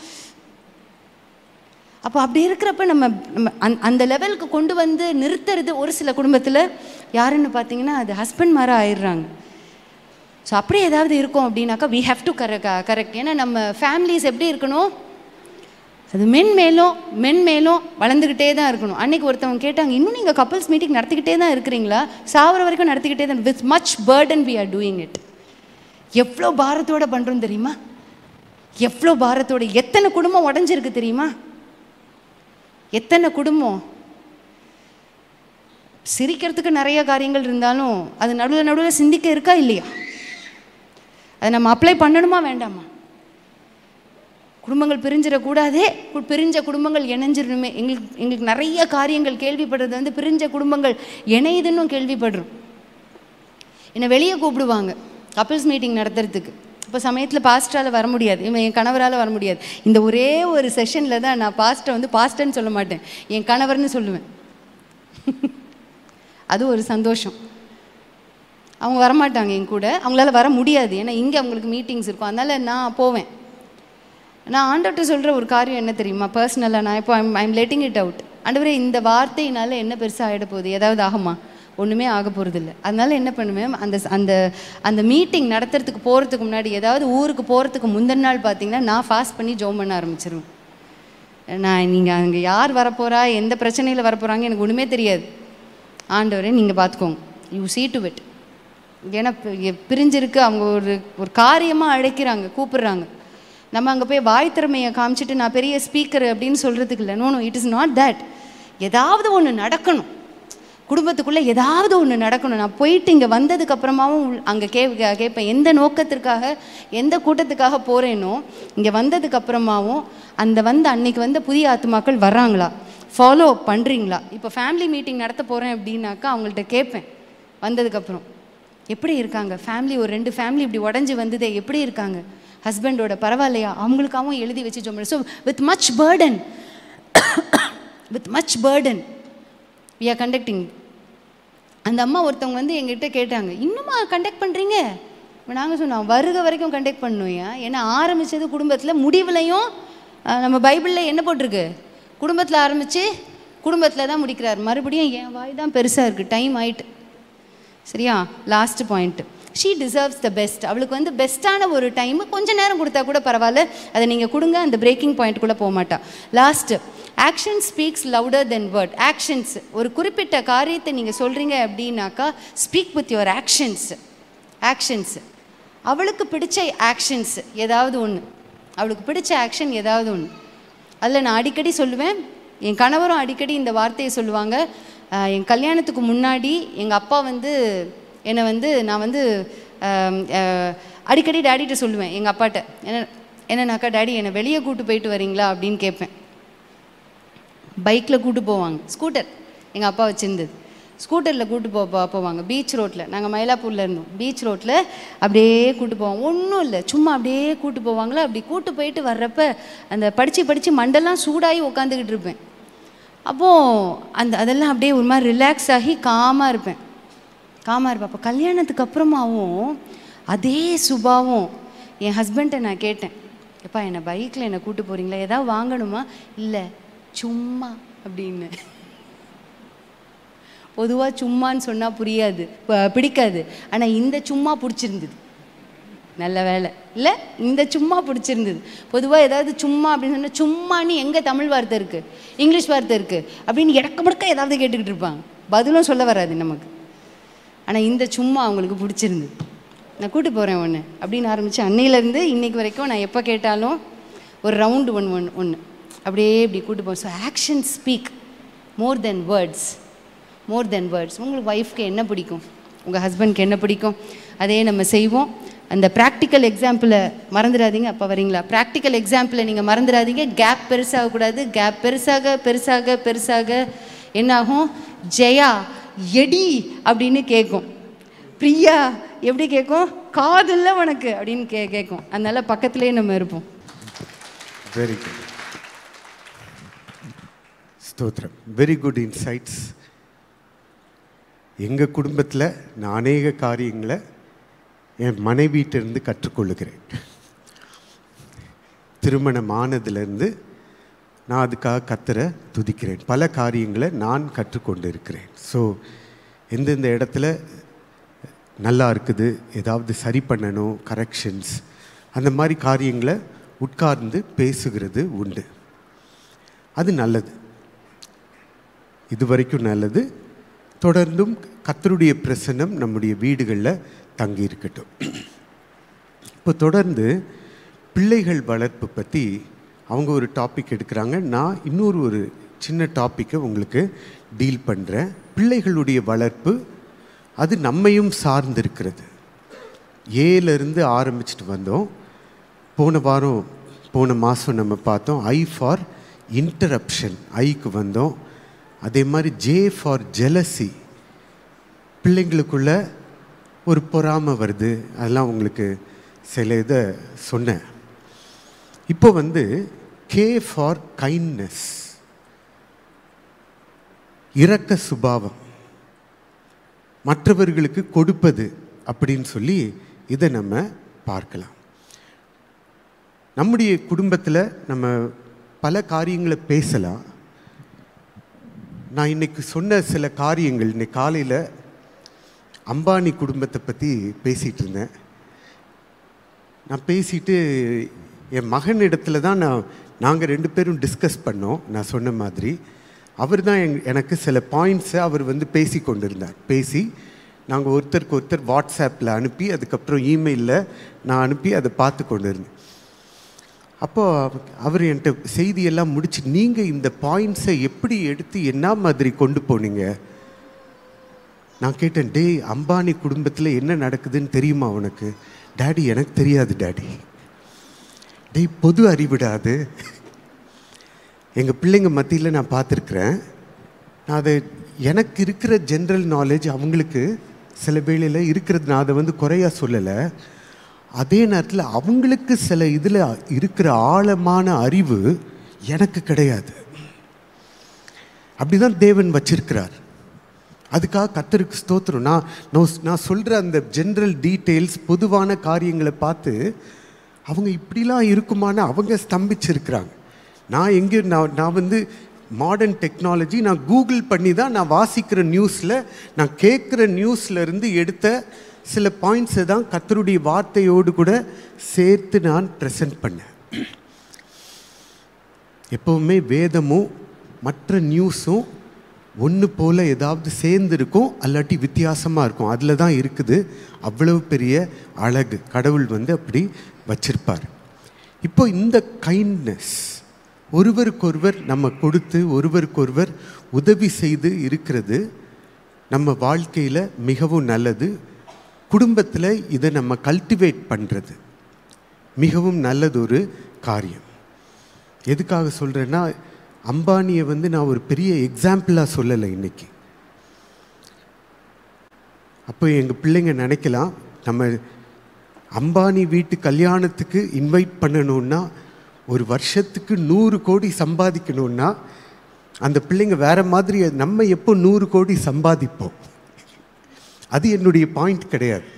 அப்போ அப்படி இருக்கிறப்ப நம்ம அந்த லெவலுக்கு கொண்டு வந்து நிறுத்துறது ஒரு சில குடும்பத்தில் யாருன்னு பார்த்தீங்கன்னா அது ஹஸ்பண்ட் மாதிரி ஆயிடுறாங்க. ஸோ அப்படியே ஏதாவது இருக்கும் அப்படின்னாக்கா we have to கரெக்ட். ஏன்னா நம்ம ஃபேமிலிஸ் எப்படி இருக்கணும், அது மென்மேலும் வளர்ந்துக்கிட்டே தான் இருக்கணும். அன்றைக்கி ஒருத்தவங்க கேட்டாங்க, இன்னும் நீங்கள் கப்பல்ஸ் மீட்டிங் நடத்திக்கிட்டே தான் இருக்கிறீங்களா? சாவர வரைக்கும் நடத்திக்கிட்டே தான். With much burden we are doing it. எவ்வளோ பாரத்தோடு பண்ணுறோம் தெரியுமா? எவ்வளோ பாரத்தோடு. எத்தனை குடும்பம் உடஞ்சிருக்கு தெரியுமா? எத்தனை குடும்பம். சிரிக்கிறதுக்கு நிறைய காரியங்கள் இருந்தாலும் அது நடுவில் சிந்திக்க இருக்கா இல்லையா? அதை நம்ம அப்ளை பண்ணணுமா வேண்டாமா? குடும்பங்கள் பிரிஞ்சிடக்கூடாதே, பிரிஞ்ச குடும்பங்கள் இணைஞ்சிடணுமே. எங்களுக்கு நிறைய காரியங்கள் கேள்விப்படுறது வந்து பிரிஞ்ச குடும்பங்கள் இணையுதுன்னு கேள்விப்படுறோம். என்னை வெளியே கூப்பிடுவாங்க கப்பிள்ஸ் மீட்டிங் நடத்துறதுக்கு. இப்போ சமயத்தில் பாஸ்டரால் வர முடியாது, என் கணவரால் வர முடியாது. இந்த ஒரே ஒரு செஷனில் தான் நான் பாஸ்ட்டை வந்து பாஸ்டர்ன்னு சொல்ல மாட்டேன், என் கணவர்னு சொல்லுவேன். அது ஒரு சந்தோஷம். அவங்க வரமாட்டாங்க என் கூட, அவங்களால வர முடியாது, ஏன்னா இங்கே அவங்களுக்கு மீட்டிங்ஸ் இருக்கும். அதனால் நான் போவேன். நான் ஆண்டவர்கிட்ட சொல்கிற ஒரு காரியம் என்ன தெரியுமா? பர்சனலாக நான் இப்போ ஐம் லெட்டிங் இட் அவுட். ஆண்டவரே, இந்த வார்த்தையினால என்ன பெருசாக ஆகிட போகுது? ஏதாவது ஆகுமா? ஒன்றுமே ஆக போகிறதில்ல. அதனால் என்ன பண்ணுவேன், அந்த அந்த மீட்டிங் நடத்துறதுக்கு போகிறதுக்கு முன்னாடி, ஏதாவது ஊருக்கு போகிறதுக்கு முந்தின நாள் பார்த்தீங்கன்னா நான் ஃபாஸ்ட் பண்ணி ஜோம் பண்ண ஆரம்பிச்சிருவேன். நீங்கள் அங்கே யார் வரப்போகிறா, எந்த பிரச்சனையில் வரப்போகிறாங்க எனக்கு ஒன்றுமே தெரியாது. ஆண்டவரே நீங்கள் பார்த்துக்கோங்க, யூ சீ டு இட். ஏன்னா பிரிஞ்சிருக்கு, அவங்க ஒரு காரியமாக அழைக்கிறாங்க, கூப்பிடுறாங்க. நம்ம அங்கே போய் வாய் திறமையை காமிச்சிட்டு நான் பெரிய ஸ்பீக்கர் அப்படின்னு சொல்கிறதுக்கு இல்லை. No, it is not that. ஏதாவது ஒன்று நடக்கணும் குடும்பத்துக்குள்ளே, ஏதாவது ஒன்று நடக்கணும். நான் போயிட்டு இங்கே வந்ததுக்கப்புறமாவும் அங்கே கேட்பேன், எந்த நோக்கத்திற்காக எந்த கூட்டத்துக்காக போகிறேனோ இங்கே வந்ததுக்கப்புறமாவும் அன்னைக்கு வந்த புதிய ஆத்மாக்கள் வர்றாங்களா, ஃபாலோ பண்ணுறீங்களா? இப்போ ஃபேமிலி மீட்டிங் நடத்த போகிறேன் அப்படின்னாக்கா அவங்கள்ட்ட கேட்பேன், வந்ததுக்கப்புறம் எப்படி இருக்காங்க ஃபேமிலி, ஒரு 2 ஃபேமிலி இப்படி உடஞ்சி வந்ததே, எப்படி இருக்காங்க ஹஸ்பண்டோட, பரவாயில்லையா? அவங்களுக்காகவும் எழுதி வச்சு ஜோம். So with much burden we are conducting. அந்த அம்மா ஒருத்தவங்க வந்து எங்ககிட்ட கேட்டாங்க, இன்னுமா கண்டக்ட் பண்ணுறீங்க? இப்போ நாங்கள் சொன்னோம், வருக வரைக்கும் கண்டக்ட் பண்ணுவோம். ஏன்னா ஆரம்பித்தது குடும்பத்தில், முடிவுலையும் நம்ம பைபிளில் என்ன போட்டிருக்கு, குடும்பத்தில் ஆரம்பித்து குடும்பத்தில் தான் முடிக்கிறார். மறுபடியும் என் வாய் தான் பெருசாக இருக்குது, டைம் ஆயிட்டு. சரியா? Last point, she deserves the best. அவளுக்கு வந்து பெஸ்ட்டான ஒரு டைமு கொஞ்சம் நேரம் கொடுத்தா கூட பரவாயில்ல, அதை நீங்கள் கொடுங்க. அந்த பிரேக்கிங் பாயிண்ட்டுக்குள்ளே போக மாட்டா. லாஸ்ட்டு, ஆக்ஷன் ஸ்பீக்ஸ் லவுடர் தென் வேர்ட். ஆக்ஷன்ஸ், ஒரு குறிப்பிட்ட காரியத்தை நீங்கள் சொல்கிறீங்க அப்படின்னாக்கா ஸ்பீக் வித் யுவர் ஆக்ஷன்ஸ். அவளுக்கு பிடிச்ச ஆக்ஷன்ஸ் ஏதாவது ஒன்று, அவளுக்கு பிடிச்ச ஆக்ஷன் ஏதாவது ஒன்று. அதில் நான் அடிக்கடி சொல்லுவேன், என் கணவரும் அடிக்கடி இந்த வார்த்தையை சொல்லுவாங்க. என் கல்யாணத்துக்கு முன்னாடி எங்கள் அப்பா வந்து என்னை வந்து நான் வந்து அடிக்கடி டேடிகிட்ட சொல்லுவேன், எங்கள் அப்பாட்ட என்னன்னாக்கா, டேடி என்னை வெளியே கூட்டு போயிட்டு வரீங்களா அப்படின்னு கேட்பேன். பைக்கில் கூட்டு போவாங்க, ஸ்கூட்டர் எங்கள் அப்பா வச்சுருந்தது, ஸ்கூட்டரில் கூட்டு போவாங்க. பீச் ரோட்டில், நாங்கள் மயிலாப்பூரில் இருந்தோம், பீச் ரோட்டில் அப்படியே கூட்டு போவாங்க. ஒன்றும் இல்லை, சும்மா அப்படியே கூட்டு போவாங்களா. அப்படி கூட்டு போயிட்டு வர்றப்ப அந்த படித்து மண்டெல்லாம் சூடாகி உட்காந்துக்கிட்டு இருப்பேன். அப்போது அதெல்லாம் அப்படியே ஒரு மாதிரி ரிலாக்ஸ் ஆகி காமாக இருப்பேன். அப்போ கல்யாணத்துக்கு அப்புறமாவும் அதே சுபாவும் என் ஹஸ்பண்ட்டை நான் கேட்டேன், எப்பா என்னை பைக்கில் என்னை கூட்டு போகிறீங்களா, ஏதாவது வாங்கணுமா? இல்லை, சும்மா அப்படின்னு. பொதுவாக சும்மான்னு சொன்னால் பிடிக்காது. ஆனால் இந்த சும்மா பிடிச்சிருந்தது, நல்ல வேலை இல்லை, இந்த சும்மா பிடிச்சிருந்தது. பொதுவாக ஏதாவது சும்மா அப்படின்னு சொன்னால், சும்மானு எங்கே தமிழ் வார்த்தை இருக்குது, இங்கிலீஷ் வார்த்தை இருக்குது அப்படின்னு இடக்க ஏதாவது கேட்டுக்கிட்டு இருப்பாங்க, பதிலும் சொல்ல வராது நமக்கு. ஆனால் இந்த சும்மா அவங்களுக்கு பிடிச்சிருந்தது. நான் கூட்டு போகிறேன் ஒன்று அப்படின்னு ஆரம்பித்து அன்னையிலேருந்து இன்றைக்கு வரைக்கும் நான் எப்போ கேட்டாலும் ஒரு ரவுண்டு ஒன்று அப்படியே இப்படி கூட்டு போவோம். ஸோ ஆக்ஷன் ஸ்பீக் மோர் தென் வேர்ட்ஸ். உங்களுக்கு ஒய்ஃப்க்கு என்ன பிடிக்கும், உங்கள் ஹஸ்பண்ட்க்கு என்ன பிடிக்கும், அதே நம்ம செய்வோம். அந்த ப்ராக்டிக்கல் எக்ஸாம்பிளை மறந்துடாதீங்க. அப்போ வரீங்களா? ப்ராக்டிக்கல் எக்ஸாம்பிளை நீங்கள் மறந்துடாதீங்க. கேப் பெருசாகக்கூடாது. கேப் பெருசாக என்னாகும், ஜெயா எடி அப்படின்னு கேட்கும், பிரியா எப்படி கேட்கும், காதில்ல உனக்கு அப்படின்னு கேட்கும். அதனால பக்கத்துலேயே நம்ம இருப்போம்.
வெரி குட், ஸ்தோத்திரம். Very good insights. எங்கள் குடும்பத்தில் நான் அநேக காரியங்களை என் மனைவியிட்டிருந்து கற்றுக்கொள்ளுகிறேன். திருமணம் ஆனதுலேருந்து நான் அதுக்காக கத்தரை துதிக்கிறேன். பல காரியங்களை நான் கற்றுக்கொண்டு இருக்கிறேன். ஸோ எந்தெந்த இடத்துல நல்லா இருக்குது, ஏதாவது சரி பண்ணணும், கரெக்ஷன்ஸ், அந்த மாதிரி காரியங்களை உட்கார்ந்து பேசுகிறது உண்டு. அது நல்லது, இது வரைக்கும் நல்லது. தொடர்ந்தும் கர்த்தருடைய பிரசன்னம் நம்முடைய வீடுகளில் தங்கி இருக்கட்டும். இப்போ தொடர்ந்து பிள்ளைகள் வளர்ப்பு பற்றி அவங்க ஒரு டாபிக் எடுக்கிறாங்க. நான் ஒரு சின்ன டாப்பிக்கை உங்களுக்கு டீல் பண்ணுறேன். பிள்ளைகளுடைய வளர்ப்பு அது நம்மையும் சார்ந்திருக்கிறது. ஏலேருந்து ஆரம்பிச்சுட்டு வந்தோம். போன மாதம் நம்ம பார்த்தோம் ஐ ஃபார் இன்டரப்ஷன், ஐக்கு வந்தோம். அதே மாதிரி ஜே ஃபார் ஜெலசி, பிள்ளைங்களுக்குள்ள ஒரு பொறாமை வருது, அதெல்லாம் உங்களுக்கு சில இதை சொன்னேன். இப்போ கே ஃபார் கைண்ட்னஸ், இரக்க சுபாவம், மற்றவர்களுக்கு கொடுப்பது அப்படின்னு சொல்லி இதை நம்ம பார்க்கலாம். நம்முடைய குடும்பத்தில் நம்ம பல காரியங்களை பேசலாம். நான் இன்னைக்கு சொன்ன சில காரியங்கள், இன்னைக்கு காலையில் அம்பானி குடும்பத்தை பற்றி பேசிகிட்டு இருந்தேன். நான் பேசிட்டு என் மகன் இடத்துல தான் நாங்கள் 2 பேரும் டிஸ்கஸ் பண்ணோம். நான் சொன்ன மாதிரி அவர் தான் எனக்கு சில பாயிண்ட்ஸை அவர் பேசி கொண்டிருந்தார். பேசி நாங்கள் ஒருத்தருக்கு ஒருத்தர் வாட்ஸ்அப்பில் அனுப்பி, அதுக்கப்புறம் இமெயிலில் நான் அனுப்பி அதை பார்த்து கொண்டு இருந்தேன். அப்போது அவர் என்கிட்ட செய்தியெல்லாம் முடிச்சு, நீங்கள் இந்த பாயிண்ட்ஸை எப்படி எடுத்து என்ன மாதிரி கொண்டு போனீங்க? நான் கேட்டேன், டேய் அம்பானி குடும்பத்தில் என்ன நடக்குதுன்னு தெரியுமா உனக்கு? டேடி எனக்கு தெரியாது டேடி. டேய் பொது அறிவிடாது, எங்கள் பிள்ளைங்க மத்தியில் நான் பார்த்துருக்குறேன். நான் அதை எனக்கு இருக்கிற ஜென்ரல் நாலேஜ் அவங்களுக்கு சில வேளையில் இருக்கிறது, நான் அதை குறையாக சொல்லலை. அதே நேரத்தில் அவங்களுக்கு சில இதில் இருக்கிற ஆழமான அறிவு எனக்கு கிடையாது. அப்படிதான் தேவன் வச்சிருக்கிறார். அதுக்காக கர்த்தருக்கு ஸ்தோத்திரம். நான் சொல்கிற அந்த ஜென்ரல் டீட்டெயில்ஸ், பொதுவான காரியங்களை பார்த்து அவங்க இப்படிலாம் இருக்குமான்னு அவங்க ஸ்தம்பிச்சிருக்கிறாங்க. நான் எங்கேயும் நான் மாடர்ன் டெக்னாலஜி நான் கூகுள் பண்ணி தான் நான் வாசிக்கிற நியூஸில், நான் கேட்குற நியூஸ்லேருந்து எடுத்த சில பாயிண்ட்ஸை தான் கர்த்தருடைய வார்த்தையோடு கூட சேர்த்து நான் ப்ரெசென்ட் பண்ணேன். எப்போவுமே வேதமும் மற்ற நியூஸும் ஒன்று போல் ஏதாவது சேர்ந்துருக்கும், அல்லாட்டி வித்தியாசமாக இருக்கும். அதில் தான் இருக்குது அவ்வளவு பெரிய அழகு. கடவுள் அப்படி வச்சிருப்பார். இப்போ இந்த கைண்ட்னஸ், ஒருவருக்கொருவர் நம்ம கொடுத்து ஒருவருக்கொருவர் உதவி செய்து இருக்கிறது நம்ம வாழ்க்கையில் மிகவும் நல்லது. குடும்பத்தில் இதை நம்ம கல்டிவேட் பண்ணுறது மிகவும் நல்லதொரு காரியம். எதுக்காக சொல்கிறேன்னா, அம்பானியை நான் ஒரு பெரிய எக்ஸாம்பிளாக சொல்லலை இன்னைக்கு. அப்போ எங்கள் பிள்ளைங்க நினைக்கலாம், நம்ம அம்பானி வீட்டு கல்யாணத்துக்கு இன்வைட் பண்ணணுன்னா, ஒரு வருஷத்துக்கு 100 கோடி சம்பாதிக்கணுன்னா அந்த பிள்ளைங்க வேறு மாதிரி, நம்ம எப்போ 100 கோடி சம்பாதிப்போம்? அது என்னுடைய பாயிண்ட் கிடையாது.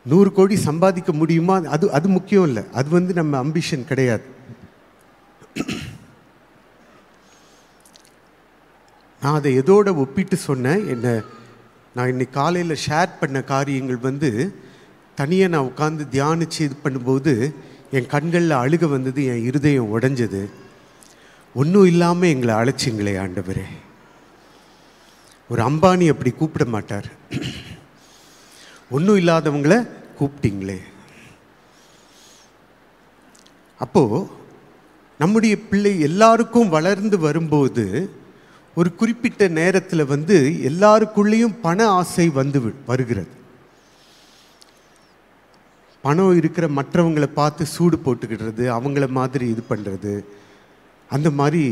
100 கோடி சம்பாதிக்க முடியுமா, அது முக்கியம் இல்லை. அது நம்ம அம்பிஷன் கிடையாது. நான் அதை எதோட ஒப்பிட்டு சொன்னேன், நான் இன்னைக்கு காலையில் ஷேர் பண்ண காரியங்கள் தனியாக நான் உட்காந்து தியானித்து இது பண்ணும்போது என் கண்களில் அழுக வந்தது, என் இருதயம் உடைஞ்சது. ஒன்றும் இல்லாமல் எங்களை அழைச்சிங்களே ஆண்டவரே. ஒரு அம்பானி அப்படி கூப்பிட மாட்டார், ஒன்றும் இல்லாதவங்கள கூப்பிட்டீங்களே. அப்போது நம்முடைய பிள்ளை எல்லாருக்கும் வளர்ந்து வரும்போது ஒரு குறிப்பிட்ட நேரத்தில் எல்லாருக்குள்ளேயும் பண ஆசை வருகிறது. பணம் இருக்கிற மற்றவங்களை பார்த்து சூடு போட்டுக்கிடுறது, அவங்கள மாதிரி இது பண்ணுறது, அந்த மாதிரி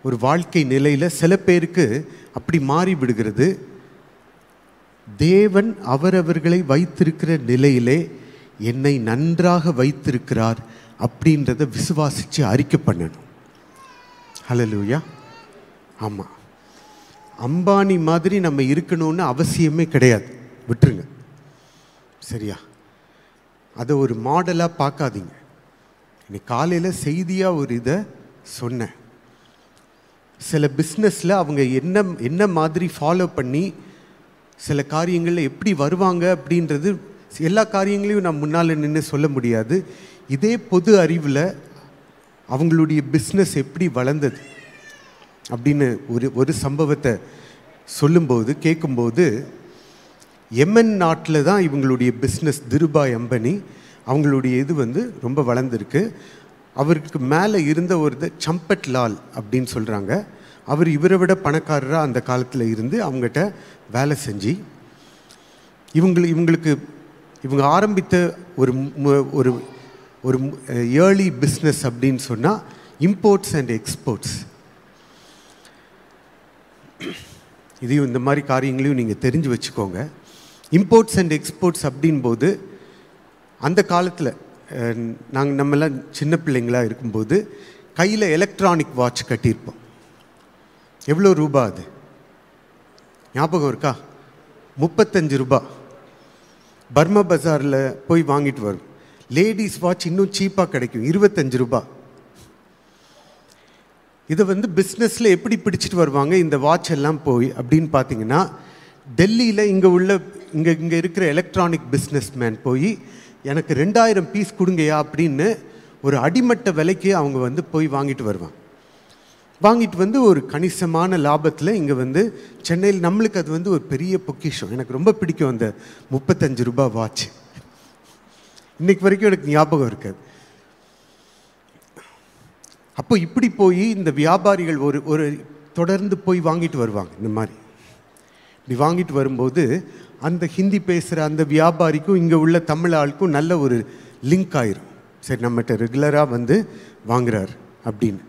ஒரு வாழ்க்கை நிலையில் சில பேருக்கு அப்படி மாறி விடுகிறது. தேவன் அவரவர்களை வைத்திருக்கிற நிலையிலே என்னை நன்றாக வைத்திருக்கிறார் அப்படின்றத விசுவாசித்து அறிக்கை பண்ணணும். ஹல்லேலூயா. ஆமாம், அம்பானி மாதிரி நம்ம இருக்கணும்னு அவசியமே கிடையாது, விட்டுருங்க. சரியா? அதை ஒரு மாடலாக பார்க்காதீங்க. இன்னைக்கு காலையில் செய்தியாக ஒரு இதை சொன்னேன். சில பிஸ்னஸில் அவங்க என்ன மாதிரி ஃபாலோ பண்ணி சில காரியங்களில் எப்படி வருவாங்க அப்படின்றது எல்லா காரியங்களையும் நான் முன்னால் நின்று சொல்ல முடியாது. இதே பொது அறிவில் அவங்களுடைய பிஸ்னஸ் எப்படி வளர்ந்தது அப்படின்னு ஒரு சம்பவத்தை சொல்லும்போது கேட்கும்போது, எமன் நாட்டில் தான் இவங்களுடைய பிஸ்னஸ், திருபாய் அம்பனி அவங்களுடைய இது ரொம்ப வளர்ந்துருக்கு. அவருக்கு மேலே இருந்த ஒரு சம்பட் லால் அப்படின்னு சொல்கிறாங்க. அவர் இவரை விட பணக்காரராக அந்த காலத்தில் இருந்து அவங்ககிட்ட வேலை செஞ்சு இவங்க ஆரம்பித்த ஒரு ஒரு ஏர்லி பிஸ்னஸ் அப்படின்னு சொன்னால் இம்போர்ட்ஸ் அண்ட் எக்ஸ்போர்ட்ஸ். இதையும் இந்த மாதிரி காரியங்களையும் நீங்கள் தெரிஞ்சு வச்சுக்கோங்க. இம்போர்ட்ஸ் அண்ட் எக்ஸ்போர்ட்ஸ் அப்படின்போது அந்த காலத்தில் நம்மெல்லாம் சின்ன பிள்ளைங்களாக இருக்கும்போது கையில் எலக்ட்ரானிக் வாட்ச் கட்டியிருப்போம். எவ்வளோ ரூபா அது ஞாபகம் இருக்கா? 35 ரூபா. பர்மா பஜாரில் போய் வாங்கிட்டு வரும். லேடிஸ் வாட்ச் இன்னும் சீப்பாக கிடைக்கும், 25 ரூபா. இதை பிஸ்னஸில் எப்படி பிடிச்சிட்டு வருவாங்க இந்த வாட்ச் எல்லாம் போய் அப்படின்னு பார்த்தீங்கன்னா, டெல்லியில் இங்கே இருக்கிற எலக்ட்ரானிக் பிஸ்னஸ் மேன் போய் எனக்கு 2000 பீஸ் கொடுங்கயா அப்படின்னு ஒரு அடிமட்ட விலைக்கு அவங்க போய் வாங்கிட்டு வருவாங்க. வாங்கிட்டு ஒரு கணிசமான லாபத்தில் இங்கே சென்னையில் நம்மளுக்கு அது ஒரு பெரிய பொக்கிஷம். எனக்கு ரொம்ப பிடிக்கும் அந்த 35 ரூபா வாட்ச். இன்னைக்கு வரைக்கும் எனக்கு ஞாபகம் இருக்காது. அப்போ இப்படி போய் இந்த வியாபாரிகள் ஒரு தொடர்ந்து போய் வாங்கிட்டு வருவாங்க. இந்த மாதிரி இப்படி வாங்கிட்டு வரும்போது அந்த ஹிந்தி பேசுகிற அந்த வியாபாரிக்கும் இங்கே உள்ள தமிழ் ஆளுக்கும் நல்ல ஒரு லிங்க் ஆயிரும். சரி, நம்மகிட்ட ரெகுலராக வாங்குறார் அப்படின்னு.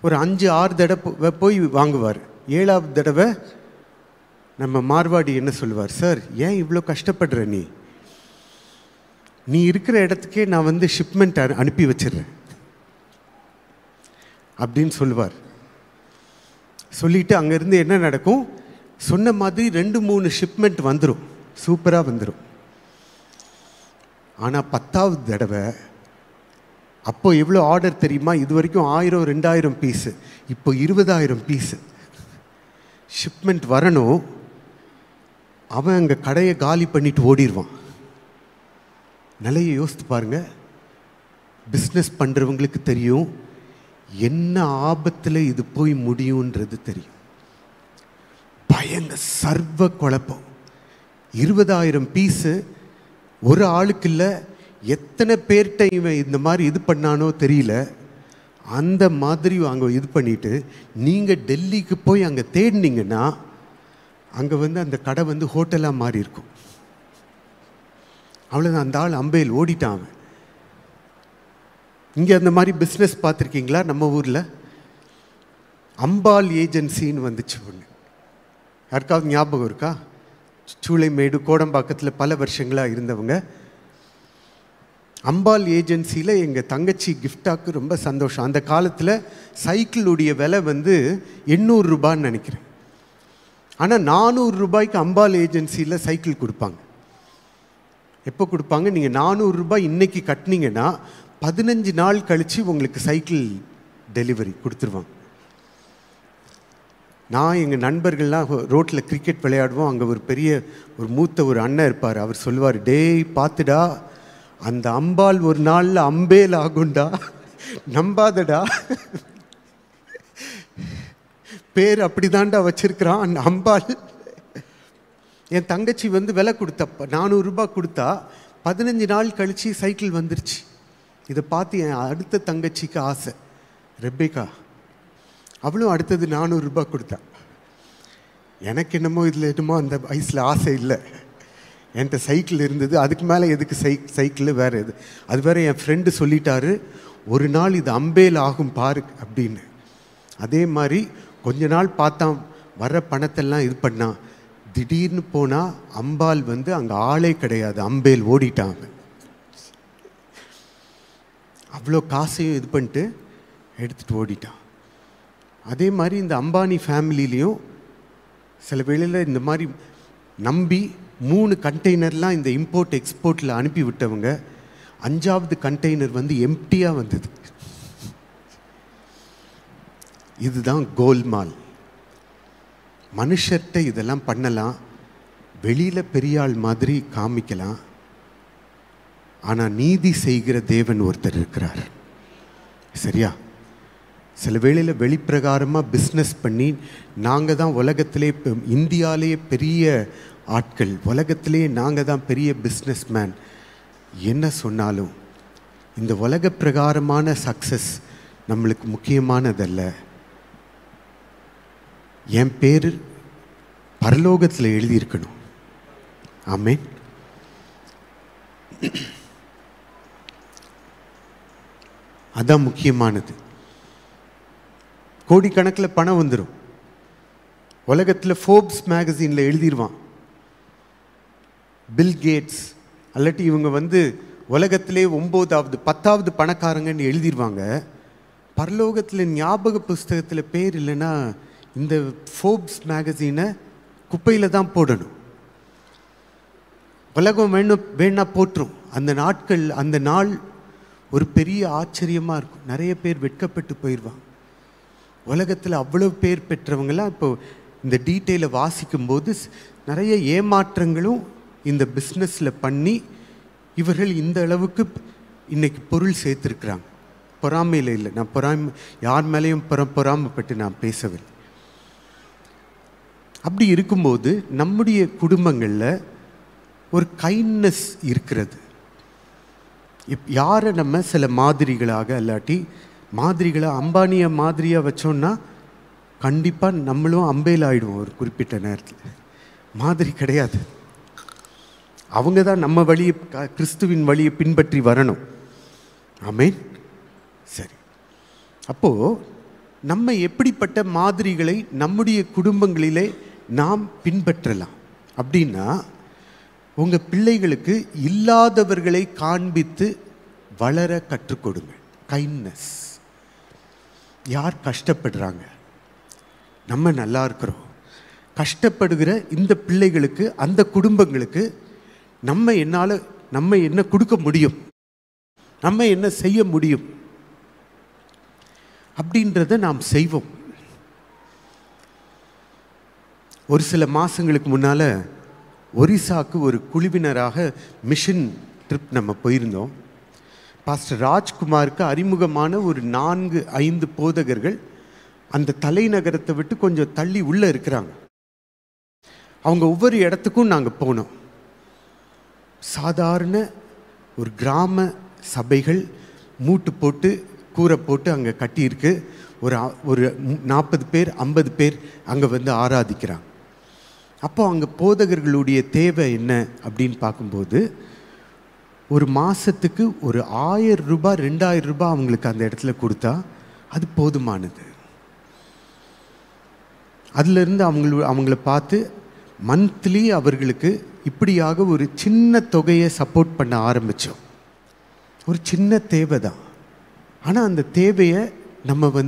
ஒரு 5-6 தடவை போய் வாங்குவார். 7ஆவது தடவை நம்ம மார்வாடி என்ன சொல்லுவார், சார் ஏன் இவ்வளோ கஷ்டப்படுற, நீ இருக்கிற இடத்துக்கே நான் ஷிப்மெண்ட் அனுப்பி வச்சிடுறேன் அப்படின்னு சொல்லுவார். சொல்லிட்டு அங்கேருந்து என்ன நடக்கும், சொன்ன மாதிரி 2-3 ஷிப்மெண்ட் வந்துடும், சூப்பராக வந்துடும். ஆனால் 10ஆவது தடவை அப்போ எவ்வளோ ஆர்டர் தெரியுமா? இது வரைக்கும் 1000-2000 பீஸு, இப்போ 20,000 பீஸு ஷிப்மெண்ட் வரணும். அவன் அங்கே கடையை காலி பண்ணிட்டு ஓடிடுவான். நிலையை யோசித்து பாருங்க. பிஸ்னஸ் பண்ணுறவங்களுக்கு தெரியும் என்ன ஆபத்தில் இது போய் முடியுன்றது தெரியும். பயங்க சர்வ குழப்பம். 20,000 பீஸு ஒரு ஆளுக்கு இல்லை, எத்தனை பேர்கிட்ட இவன் இந்த மாதிரி இது பண்ணானோ தெரியல. அந்த மாதிரி அங்கே இது பண்ணிட்டு நீங்கள் டெல்லிக்கு போய் அங்கே தேடினீங்கன்னா அங்கே அந்த கடை ஹோட்டலாக மாறி இருக்கும். அவ்வளோதான், அந்த ஆள் அம்பையில் ஓடிட்டான். அவன் இங்கே அந்த மாதிரி பிஸ்னஸ் பார்த்துருக்கீங்களா? நம்ம ஊரில் அம்பாள் ஏஜென்சின்னு வந்துச்சு ஒன்று. யாருக்காவது ஞாபகம் இருக்கா? சூளைமேடு, கோடம்பாக்கத்தில் பல வருஷங்களாக இருந்தவங்க. அம்பாள் ஏஜென்சியில் எங்கள் தங்கச்சி கிஃப்டாக்கு ரொம்ப சந்தோஷம். அந்த காலத்தில் சைக்கிளுடைய விலை 800 ரூபான்னு நினைக்கிறேன். ஆனால் 400 ரூபாய்க்கு அம்பாள் ஏஜென்சியில் சைக்கிள் கொடுப்பாங்க. எப்போ கொடுப்பாங்க? நீங்கள் 400 ரூபாய் இன்றைக்கி கட்டினீங்கன்னா 15 நாள் கழித்து உங்களுக்கு சைக்கிள் டெலிவரி கொடுத்துருவாங்க. நான் எங்கள் நண்பர்கள்லாம் ரோட்டில் கிரிக்கெட் விளையாடுவோம். அங்கே ஒரு மூத்த அண்ணன் இருப்பார். அவர் சொல்லுவார், டேய் பார்த்துடா, அந்த அம்பாள் ஒரு நாளில் அம்பேல் ஆகுண்டா, நம்பாதடா, பேர் அப்படி தாண்டா வச்சிருக்கிறான் அந்த அம்பாள். என் தங்கச்சி விலை கொடுத்தா 400 ரூபாய் கொடுத்தா 15 நாள் கழித்து சைக்கிள் வந்துருச்சு. இதை பார்த்து என் அடுத்த தங்கச்சிக்கு ஆசை, ரெபேக்கா. அவளும் அடுத்தது 400 ரூபாய் கொடுத்தா. எனக்கு என்னமோ இதில் என்னமோ அந்த வயசில் ஆசை இல்லை. என்கிட்ட சைக்கிள் இருந்தது, அதுக்கு மேலே எதுக்கு சைக்கிள் வேறு எது. அது வேறு என் ஃப்ரெண்டு சொல்லிட்டாரு, ஒரு நாள் இது அம்பேல் ஆகும் பாரு அப்படின்னு. அதே மாதிரி கொஞ்ச நாள் பார்த்தான், வர பணத்தெல்லாம் இது பண்ணான். திடீர்னு போனால் அம்பாள் அங்கே ஆளே கிடையாது, அம்பேல் ஓடிட்டான். அவ்வளோ காசையும் இது பண்ணிட்டு எடுத்துகிட்டு ஓடிட்டான். அதே மாதிரி இந்த அம்பானி ஃபேமிலிலையும் சில வேளையில் இந்த மாதிரி நம்பி 3 கண்டெய்னர்லாம் இந்த இம்போர்ட் எக்ஸ்போர்ட்டில் அனுப்பி விட்டவங்க 5ஆவது கண்டெய்னர் எம்டியாக வந்தது. இதுதான் கோல்மால். மனுஷர்கிட்ட இதெல்லாம் பண்ணலாம், வெளியில் பெரிய ஆள் மாதிரி காமிக்கலாம். ஆனால் நீதி செய்கிற தேவன் ஒருத்தர் இருக்கிறார். சரியா? சில வேளையில் வெளிப்பிரகாரமாக பிஸ்னஸ் பண்ணி நாங்கள் தான் உலகத்திலே, இந்தியாவிலேயே பெரிய ஆட்கள், உலகத்திலேயே நாங்கள் தான் பெரிய பிஸ்னஸ் மேன் என்ன சொன்னாலும் இந்த உலக பிரகாரமான சக்ஸஸ் நம்மளுக்கு முக்கியமானதல்ல. என் பேர் பரலோகத்தில் எழுதியிருக்கணும். ஆமென். அதான் முக்கியமானது. கோடிக்கணக்கில் பணம் வந்துடும். உலகத்தில் ஃபோர்ப்ஸ் மேகசினில் எழுதிடுவான், பில் கேட்ஸ் அல்லாட்டி இவங்க உலகத்திலே 9வது 10வது பணக்காரங்கன்னு எழுதிடுவாங்க. பரலோகத்தில் ஞாபக புஸ்தகத்தில் பேர் இல்லைன்னா இந்த ஃபோர்ப்ஸ் மேகசினை குப்பையில் தான் போடணும். உலகம் வேணா போட்டுரும். அந்த நாள் ஒரு பெரிய ஆச்சரியமாக இருக்கும். நிறைய பேர் வெட்கப்பட்டு போயிடுவாங்க. உலகத்தில் அவ்வளோ பேர் பெற்றவங்களாம் இப்போ இந்த டீட்டெயிலை வாசிக்கும்போது நிறைய ஏமாற்றங்களும் இந்த பிஸ்னஸில் பண்ணி இவர்கள் இந்த அளவுக்கு இன்னைக்கு பொருள் சேர்த்துருக்குறாங்க. பொறாமையில் இல்லை, நான் யார் மேலேயும் பொறாமைப்பட்டு நான் பேசவில்லை. அப்படி இருக்கும்போது நம்முடைய குடும்பங்களில் ஒரு கைண்ட்னஸ் இருக்கிறது. யாரை நம்ம சில மாதிரிகளாக இல்லாட்டி அம்பானியை மாதிரியாக வச்சோன்னா கண்டிப்பாக நம்மளும் அம்பேல் ஆகிடுவோம் ஒரு குறிப்பிட்ட நேரத்தில். மாதிரி கிடையாது. அவங்க தான் நம்ம வழியை, கிறிஸ்துவின் வழியை பின்பற்றி வரணும். ஆமென். சரி, அப்போது நம்ம எப்படிப்பட்ட மாதிரிகளை நம்முடைய குடும்பங்களிலே நாம் பின்பற்றலாம் அப்படின்னா, உங்கள் பிள்ளைகளுக்கு இல்லாதவர்களை காண்பித்து வளர கற்றுக் கொடுங்க. கைண்ட்னஸ். யார் கஷ்டப்படுறாங்க, நம்ம நல்லா இருக்கிறோம், கஷ்டப்படுகிற இந்த பிள்ளைகளுக்கு, அந்த குடும்பங்களுக்கு நம்ம என்ன கொடுக்க முடியும், நம்ம என்ன செய்ய முடியும் அப்படின்றத நாம் செய்வோம். ஒரு சில மாதங்களுக்கு முன்னால் ஒரிசாவுக்கு ஒரு குழுவினராக மிஷன் ட்ரிப் நம்ம போயிருந்தோம். பாஸ்டர் ராஜ்குமாருக்கு அறிமுகமான ஒரு 4-5 போதகர்கள் அந்த தலைநகரத்தை விட்டு கொஞ்சம் தள்ளி உள்ளே இருக்கிறாங்க. அவங்க ஒவ்வொரு இடத்துக்கும் நாங்கள் போனோம். சாதாரண ஒரு கிராம சபைகள் மூட்டு போட்டு கூரை போட்டு அங்கே கட்டியிருக்கு. ஒரு 40 பேர் 50 பேர் அங்கே ஆராதிக்கிறாங்க. அப்போ அங்கே போதகர்களுடைய தேவை என்ன அப்படின்னு பார்க்கும்போது, ஒரு மாதத்துக்கு ஒரு 1000 ரூபாய் 2000 ரூபாய் அவங்களுக்கு அந்த இடத்துல கொடுத்தா அது போதுமானது. அதிலிருந்து அவங்கள பார்த்து மந்த்லி அவர்களுக்கு இப்படியாக ஒரு சின்ன தொகையை சப்போர்ட் பண்ண ஆரம்பித்தோம். ஒரு சின்ன தேவை தான். ஆனால் அந்த தேவையை நம்ம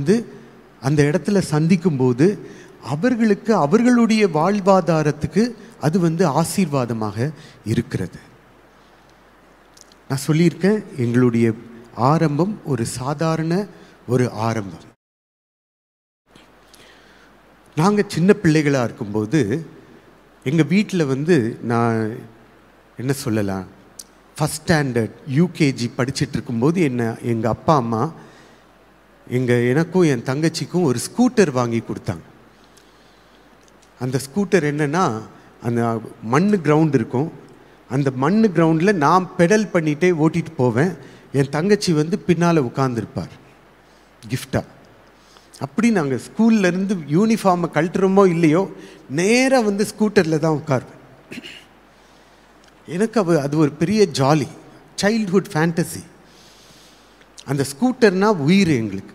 அந்த இடத்துல சந்திக்கும்போது அவர்களுக்கு, அவர்களுடைய வாழ்வாதாரத்துக்கு அது ஆசீர்வாதமாக இருக்கிறது. நான் சொல்லியிருக்கேன், எங்களுடைய ஆரம்பம் ஒரு சாதாரண ஒரு ஆரம்பம். நாங்கள் சின்ன பிள்ளைகளாக இருக்கும்போது எங்கள் வீட்டில் நான் என்ன சொல்லலாம், ஃபஸ்ட் ஸ்டாண்டர்ட் யூகேஜி படிச்சுட்டு இருக்கும்போது எங்கள் அப்பா அம்மா எனக்கும் என் தங்கச்சிக்கும் ஒரு ஸ்கூட்டர் வாங்கி கொடுத்தாங்க. அந்த ஸ்கூட்டர் என்னென்னா, அந்த மண் கிரவுண்ட் இருக்கும், அந்த மண் கிரவுண்டில் நான் பெடல் பண்ணிகிட்டே ஓட்டிகிட்டு போவேன், என் தங்கச்சி பின்னால் உட்கார்ந்துருப்பார் கிஃப்டாக. அப்படி நாங்கள் ஸ்கூல்லேருந்து யூனிஃபார்மை கழட்டுறோமோ இல்லையோ நேராக ஸ்கூட்டரில் தான் உட்காருவேன். எனக்கு அது ஒரு பெரிய ஜாலி, சைல்ட்ஹுட் ஃபேண்டசி. அந்த ஸ்கூட்டர்னால் உயிர் எங்களுக்கு.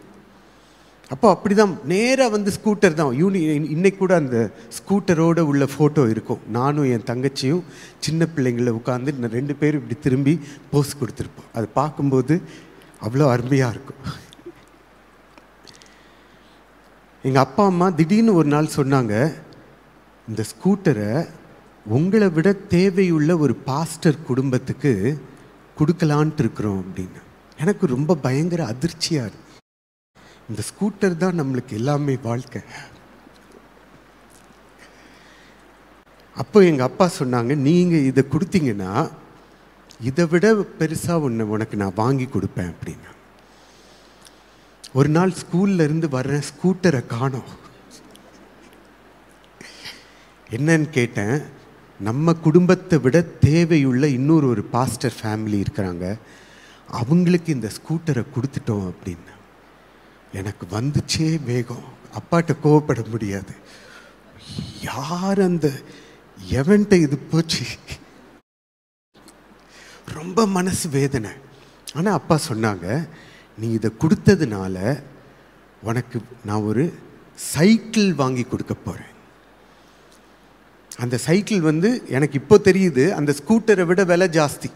அப்போ அப்படி தான் நேராக ஸ்கூட்டர் தான். இன்னைக்கு கூட அந்த ஸ்கூட்டரோடு உள்ள ஃபோட்டோ இருக்கும். நானும் என் தங்கச்சியும் சின்ன பிள்ளைங்கள உட்காந்து 2 பேரும் இப்படி திரும்பி போஸ் கொடுத்துருப்போம். அது பார்க்கும்போது அவ்வளோ அருமையாக இருக்கும். எங்கள் அப்பா அம்மா திடீர்னு ஒரு நாள் சொன்னாங்க, இந்த ஸ்கூட்டரை உங்களை விட தேவையுள்ள ஒரு பாஸ்டர் குடும்பத்துக்கு கொடுக்கலான்ட்டு இருக்கிறோம் அப்படின்னு. எனக்கு ரொம்ப பயங்கர அதிர்ச்சியாக இருக்கு. இந்த ஸ்கூட்டர் தான் நம்மளுக்கு எல்லாமே வாழ்க்கை. அப்போ எங்கள் அப்பா சொன்னாங்க, நீங்கள் இதை கொடுத்தீங்கன்னா இதை விட பெருசாக உனக்கு நான் வாங்கி கொடுப்பேன் அப்படின்னா. ஒரு நாள் ஸ்கூல்ல இருந்து வர்ற ஸ்கூட்டரை காணோம். என்னன்னு கேட்டேன். நம்ம குடும்பத்தை விட தேவையுள்ள இன்னொரு ஒரு பாஸ்டர் ஃபேமிலி இருக்கிறாங்க, அவங்களுக்கு இந்த ஸ்கூட்டரை கொடுத்துட்டோம் அப்படின்னு. எனக்கு வந்துச்சே வேகம். அப்பாட்ட கோவப்பட முடியாது. யார் அந்த எவன்ட்ட இது போச்சு, ரொம்ப மனசு வேதனை. ஆனால் அப்பா சொன்னாங்க, நீ இதை கொடுத்ததுனால உனக்கு நான் ஒரு சைக்கிள் வாங்கி கொடுக்க போகிறேன். அந்த சைக்கிள் எனக்கு இப்போ தெரியுது, அந்த ஸ்கூட்டரை விட விலை ஜாஸ்தி.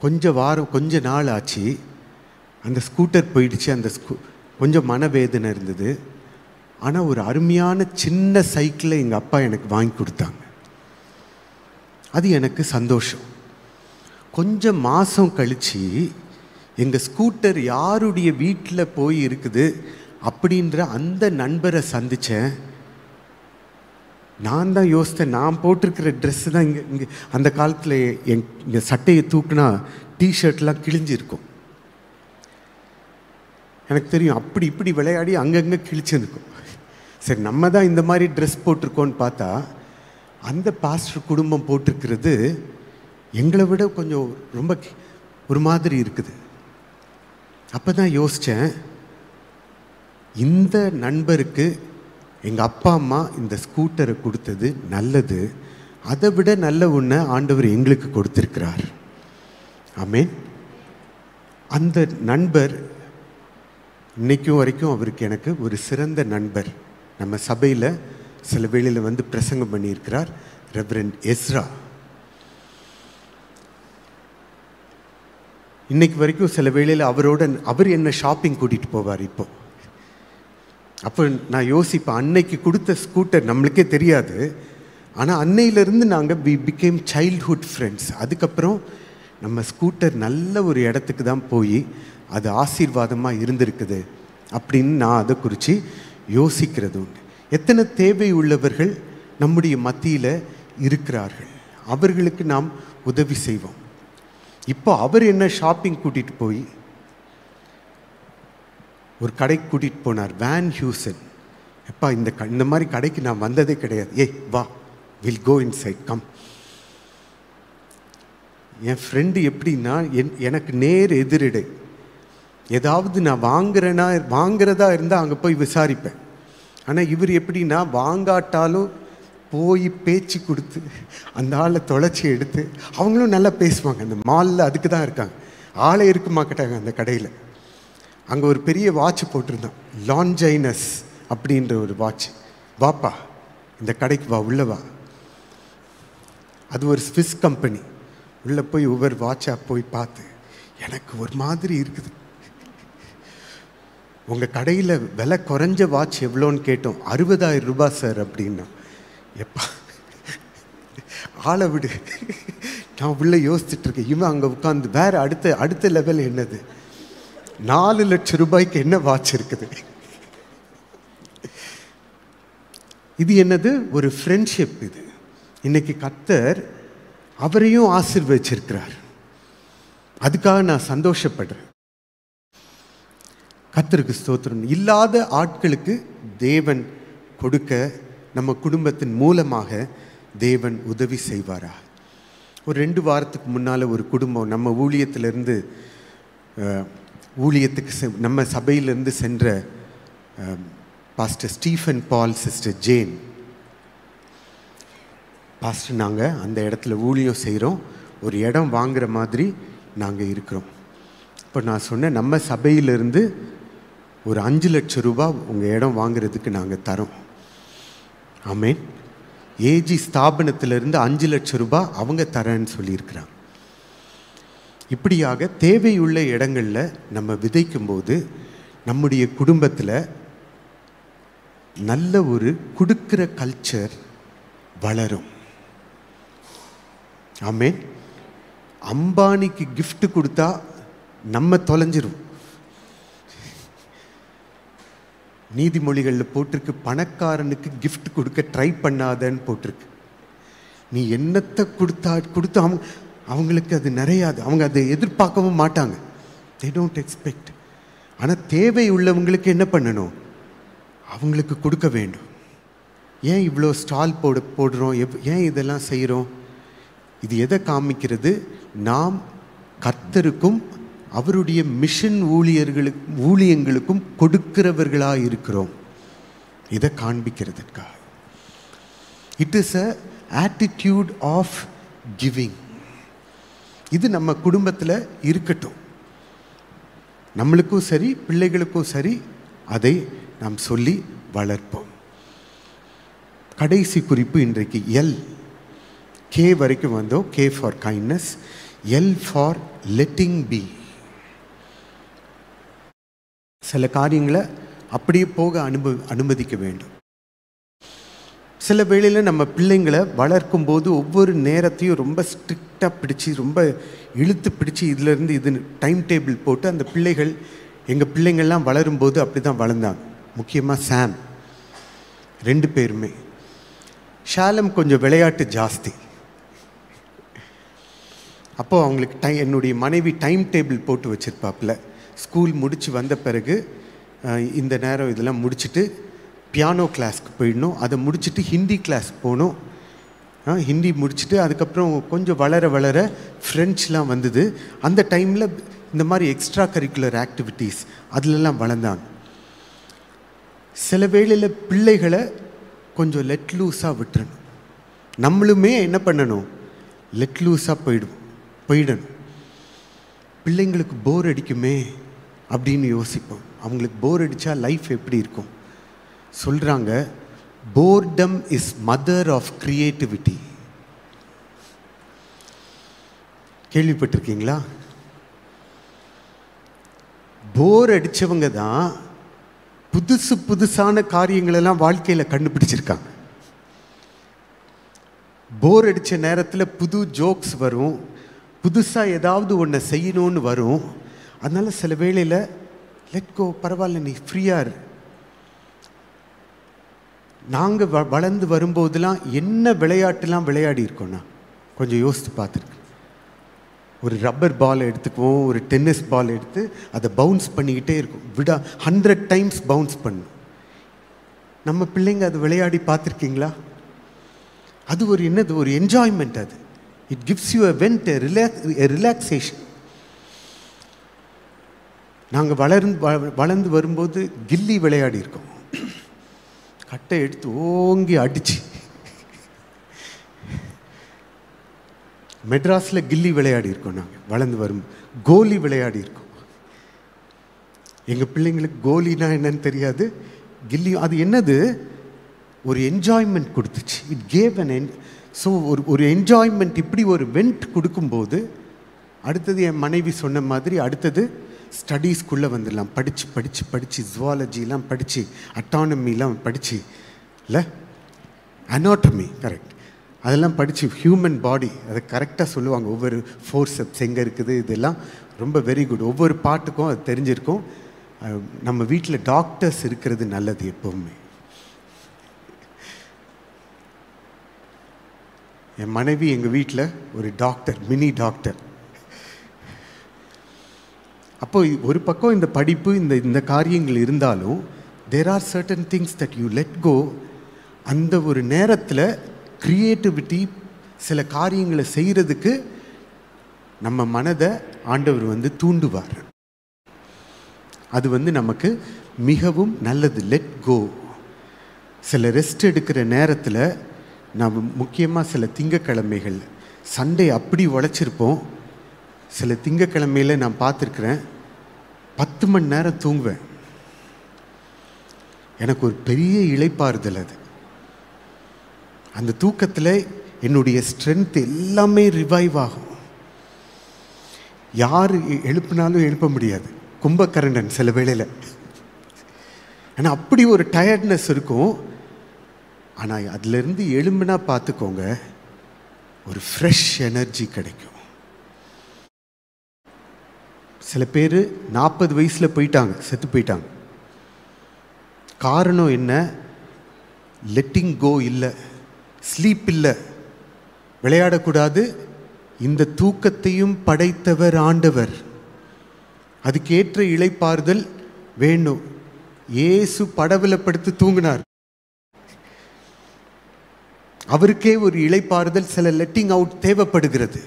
கொஞ்ச நாள் ஆச்சு, அந்த ஸ்கூட்டர் போயிடுச்சு. அந்த கொஞ்சம் மனவேதனை இருந்தது. ஆனால் ஒரு அருமையான சின்ன சைக்கிளை எங்கள் அப்பா எனக்கு வாங்கி கொடுத்தாங்க. அது எனக்கு சந்தோஷம். கொஞ்சம் மாதம் கழித்து எங்கள் ஸ்கூட்டர் யாருடைய வீட்டில் போய் இருக்குது அப்படின்ற அந்த நண்பரை சந்தித்தேன். நான் தான் யோசித்தேன், நான் போட்டிருக்கிற ட்ரெஸ்ஸு தான் இங்கே அந்த காலத்தில் இங்கே சட்டையை தூக்குனா டிஷர்ட்லாம் கிழிஞ்சிருக்கும். எனக்கு தெரியும், அப்படி இப்படி விளையாடி அங்கங்கே கிழிச்சிருக்கும். சரி, நம்ம தான் இந்த மாதிரி ட்ரெஸ் போட்டிருக்கோன்னு பார்த்தா அந்த பாஸ்டர் குடும்பம் போட்டிருக்கிறது எங்களை விட கொஞ்சம் ரொம்ப ஒரு மாதிரி இருக்குது. அப்போ தான் யோசித்தேன், இந்த நண்பருக்கு எங்கள் அப்பா அம்மா இந்த ஸ்கூட்டரை கொடுத்தது நல்லது, அதை விட நல்ல ஒன்று ஆண்டவர் எங்களுக்கு கொடுத்துருக்கிறார். ஆமென். அந்த நண்பர் இன்னைக்கும் வரைக்கும் அவருக்கு எனக்கு ஒரு சிறந்த நண்பர். நம்ம சபையில் சில வேளையில் பிரசங்கம் பண்ணியிருக்கிறார், ரெவரண்ட் எஸ்ரா. இன்னைக்கு வரைக்கும் சில வேளையில் அவர் என்ன ஷாப்பிங் கூட்டிகிட்டு போவார். அப்போ நான் யோசிப்பேன், அன்னைக்கு கொடுத்த ஸ்கூட்டர் நம்மளுக்கே தெரியாது, ஆனால் அன்னையிலேருந்து நாங்கள் பிகேம் சைல்ட்ஹுட் ஃப்ரெண்ட்ஸ். அதுக்கப்புறம் நம்ம ஸ்கூட்டர் நல்ல ஒரு இடத்துக்கு தான் போய் அது ஆசீர்வாதமாக இருந்திருக்குது அப்படின்னு நான் அதை குறித்து யோசிக்கிறது உண்டு. எத்தனை தேவை உள்ளவர்கள் நம்முடைய மத்தியில் இருக்கிறார்கள், அவர்களுக்கு நாம் உதவி செய்வோம். இப்போ அவர் என்ன ஷாப்பிங் கூட்டிகிட்டு போய் ஒரு கடைக்கு கூட்டிகிட்டு போனார், வேன் ஹியூசன். எப்பா இந்த மாதிரி கடைக்கு நான் வந்ததே கிடையாது, ஏய் வா, வில் கோ இன்சைட், கம். என் ஃப்ரெண்டு எப்படின்னா எனக்கு நேர் எதிரிடை. ஏதாவது நான் வாங்குறதா இருந்தால் அங்கே போய் விசாரிப்பேன். ஆனால் இவர் எப்படின்னா வாங்காட்டாலும் போய் பேச்சு கொடுத்து அந்த ஆளை தொலைச்சி எடுத்து, அவங்களும் நல்லா பேசுவாங்க. அந்த மாலில் அதுக்கு தான் இருக்காங்க, ஆளே இருக்க மாட்டாங்க அந்த கடையில். அங்கே ஒரு பெரிய வாட்ச் போட்டிருந்தான், லான்ஜைனஸ் அப்படின்ற ஒரு வாட்ச். வாப்பா இந்த கடைக்கு வா, உள்ள வா. அது ஒரு ஸ்விஸ் கம்பெனி. உள்ளே போய் ஒவ்வொரு வாட்சாக போய் பார்த்து எனக்கு ஒரு மாதிரி இருக்குது. உங்கள் கடையில் விலை குறைஞ்ச வாட்ச் எவ்வளோன்னு கேட்டோம். 60,000 ரூபாய் சார் அப்படின்னா. எப்பா ஆளை விடு. நான் உள்ளே யோசிச்சுட்ருக்கேன், இவன் அங்கே உட்காந்து வேறு அடுத்த லெவல் என்னது, 4 லட்சம் ரூபாய்க்கு என்ன வாட்ச் இருக்குது. இது என்னது, ஒரு ஃப்ரெண்ட்ஷிப். இது இன்னைக்கு கர்த்தர் அவரையும் ஆசீர்வதிச்சிருக்கிறார். அதுக்காக நான் சந்தோஷப்படுறேன். கர்த்தருக்கு ஸ்தோத்திரம். இல்லாத ஆட்களுக்கு தேவன் கொடுக்க நம்ம குடும்பத்தின் மூலமாக தேவன் உதவி செய்வாரா. ஒரு 2 வாரத்துக்கு முன்னால் ஒரு குடும்பம் நம்ம ஊழியத்திலிருந்து நம்ம சபையிலிருந்து சென்ற பாஸ்டர் ஸ்டீஃபன் பால், சிஸ்டர் ஜேன் பாஸ்டர், நாங்கள் அந்த இடத்துல ஊழியம் செய்கிறோம், ஒரு இடம் வாங்குகிற மாதிரி நாங்கள் இருக்கிறோம். இப்போ நான் சொன்னேன், நம்ம சபையிலிருந்து ஒரு 5 லட்சம் ரூபாய் உங்கள் இடம் வாங்குறதுக்கு நாங்கள் தரோம். ஆமென். ஏஜி ஸ்தாபனத்திலிருந்து 5 லட்சம் ரூபாய் அவங்க தரேன்னு சொல்லியிருக்கிறாங்க. இப்படியாக தேவையுள்ள இடங்களில் நம்ம விதைக்கும்போது நம்முடைய குடும்பத்தில் நல்ல ஒரு கொடுக்கிற கல்ச்சர் வளரும். ஆமென். அம்பானிக்கு கிஃப்ட் கொடுத்தா நம்ம தொலைஞ்சிரும். நீதிமொழிகளில் போட்டிருக்கு, பணக்காரனுக்கு கிஃப்ட் கொடுக்க ட்ரை பண்ணாதன்னு போட்டிருக்கு. நீ என்னத்தை கொடுத்து அவங்களுக்கு அது நிறையாது. அவங்க அதை எதிர்பார்க்கவும் மாட்டாங்க. they don't expect. ஆனால் தேவை உள்ளவங்களுக்கு என்ன பண்ணணும்? அவங்களுக்கு கொடுக்க வேண்டும். ஏன் இவ்வளோ ஸ்டால் போடுறோம்? ஏன் இதெல்லாம் செய்கிறோம்? இது எதை காமிக்கிறது? நாம் கர்த்தருக்கும் அவருடைய மிஷன் ஊழியங்களுக்கும் கொடுக்கிறவர்களாக இருக்கிறோம். இதை காண்பிக்கிறதுக்காக. It is a attitude of giving. இது நம்ம குடும்பத்தில் இருக்கட்டும். நம்மளுக்கும் சரி பிள்ளைகளுக்கும் சரி அதை நாம் சொல்லி வளர்ப்போம். கடைசி குறிப்பு இன்றைக்கு எல். கே வரைக்கும் வந்தோம். K for kindness, L for letting be. சில காரியங்களை அப்படியே போக அனுமதிக்க வேண்டும். சில வேளையில் நம்ம பிள்ளைங்களை வளர்க்கும் போது ஒவ்வொரு நேரத்தையும் ரொம்ப ஸ்ட்ரிக்டாக பிடிச்சி ரொம்ப இழுத்து பிடிச்சி இதிலேருந்து இது டைம் டேபிள் போட்டு அந்த எங்கள் பிள்ளைங்கள்லாம் வளரும்போது அப்படி தான் வளர்ந்தாங்க. முக்கியமாக சாம் 2 பேருமே. ஷாலம் கொஞ்சம் விளையாட்டு ஜாஸ்தி. அப்போது அவங்களுக்கு என்னுடைய மனைவி டைம் டேபிள் போட்டு வச்சுருப்பாப்புல. ஸ்கூல் முடித்து வந்த பிறகு இந்த நேரம் இதெல்லாம் முடிச்சுட்டு பியானோ கிளாஸ்க்கு போயிடணும். அதை முடிச்சுட்டு ஹிந்தி கிளாஸ் போகணும். ஹிந்தி முடிச்சுட்டு அதுக்கப்புறம் கொஞ்சம் வளர ஃப்ரெண்ட்ஸ்லாம் வந்தது. அந்த டைமில் இந்த மாதிரி எக்ஸ்ட்ரா கரிக்குலர் ஆக்டிவிட்டீஸ் அதிலெல்லாம் வளர்ந்தாங்க. சில வேளையில் பிள்ளைகளை கொஞ்சம் லெட் லூஸாக விட்டுறணும். நம்மளுமே என்ன பண்ணணும்? லெட் லூஸாக போயிடணும். பிள்ளைங்களுக்கு போர் அடிக்குமே அப்படின்னு யோசிப்போம். அவங்களுக்கு போர் அடித்தா லைஃப் எப்படி இருக்கும்? சொல்கிறாங்க, boredom is mother of creativity. கேள்விப்பட்டிருக்கீங்களா? போர் அடித்தவங்க தான் புதுசான காரியங்களெல்லாம் வாழ்க்கையில் கண்டுபிடிச்சிருக்காங்க. போர் அடித்த நேரத்தில் புது ஜோக்ஸ் வரும், புதுசாக ஏதாவது ஒன்றை செய்யணும்னு வரும். அதனால் சில வேளையில் லெட் கோ, பரவாயில்ல, நீ ஃப்ரீயாக இரு. நாங்கள் வளர்ந்து வரும்போதெல்லாம் என்ன விளையாட்டுலாம் விளையாடி இருக்கோன்னா கொஞ்சம் யோசித்து பார்த்துருக்கு. ஒரு ரப்பர் பால் எடுத்துக்குவோம், ஒரு டென்னிஸ் பால் எடுத்து அதை பவுன்ஸ் பண்ணிக்கிட்டே இருக்கும். 100 டைம்ஸ் பவுன்ஸ் பண்ணும். நம்ம பிள்ளைங்க அது விளையாடி பார்த்துருக்கீங்களா? அது ஒரு என்னது, ஒரு என்ஜாய்மெண்ட். அது it gives you a vent, relaxation. நாங்கள் வளர்ந்து வரும்போது கில்லி விளையாடி இருக்கோம். கட்டை எடுத்து ஓங்கி அடிச்சு. மெட்ராஸில் கில்லி விளையாடி இருக்கோம். நாங்கள் வளர்ந்து வரும் கோலி விளையாடி இருக்கோம். எங்கள் பிள்ளைங்களுக்கு கோலினா என்னன்னு தெரியாது, கில்லி அது என்னது, ஒரு என்ஜாய்மெண்ட் கொடுத்துச்சு. இட் கேவ் அன் ஸோ ஒரு என்ஜாய்மெண்ட். இப்படி ஒரு வெண்ட் கொடுக்கும்போது அடுத்தது என் மனைவி சொன்ன மாதிரி அடுத்தது ஸ்டடீஸ்குள்ளே வந்துடலாம். படித்து ஜுவாலஜிலாம் படித்து, அட்டானமிலாம் படித்து, இல்லை அனாட்டமி, கரெக்ட், அதெல்லாம் படித்து ஹியூமன் பாடி அதை கரெக்டாக சொல்லுவாங்க. ஒவ்வொரு ஃபோர்செப்ஸ் எங்கே இருக்குது, இதெல்லாம் ரொம்ப வெரி குட். ஒவ்வொரு பாட்டுக்கும் அது தெரிஞ்சிருக்கும். நம்ம வீட்டில் டாக்டர்ஸ் இருக்கிறது நல்லது எப்போவுமே. என் மனைவி எங்கள் வீட்டில் ஒரு டாக்டர், மினி டாக்டர். அப்போ ஒரு பக்கம் இந்த படிப்பு, இந்த காரியங்கள் இருந்தாலும் there are certain things that you let go. அந்த ஒரு நேரத்தில் க்ரியேட்டிவிட்டி, சில காரியங்களை செய்கிறதுக்கு நம்ம மனதை ஆண்டவர் தூண்டுவார். அது நமக்கு மிகவும் நல்லது. Let go. சில ரெஸ்ட் எடுக்கிற நேரத்தில் நாம் முக்கியமாக சில திங்கக்கிழமைகள், சண்டே அப்படி உழைச்சிருப்போம். சில திங்கக்கிழமையில் நான் பார்த்துருக்குறேன், 10 மணி நேரம் தூங்குவேன். எனக்கு ஒரு பெரிய இளைப்பாறுதல் அது. அந்த தூக்கத்தில் என்னுடைய ஸ்ட்ரென்த் எல்லாமே ரிவைவ் ஆகும். யார் எழுப்பினாலும் எழுப்ப முடியாது, கும்பகரண்டன் சில வேளையில். ஆனால் அப்படி ஒரு டயர்ட்னஸ் இருக்கும். ஆனால் அதிலிருந்து எழும்புனா பார்த்துக்கோங்க, ஒரு ஃப்ரெஷ் எனர்ஜி கிடைக்கும். சில பேர் 40 வயசில் போயிட்டாங்க, செத்து போயிட்டாங்க. காரணம் என்ன? லெட்டிங் கோ இல்லை, ஸ்லீப் இல்லை. விளையாடக்கூடாது. இந்த தூக்கத்தையும் படைத்தவர் ஆண்டவர். அதுக்கேற்ற இளைப்பாறுதல் வேண்டும். இயேசு படவில் படுத்து தூங்கினார். அவருக்கே ஒரு இளைப்பாறுதல், சில லெட்டிங் அவுட் தேவைப்படுகிறது.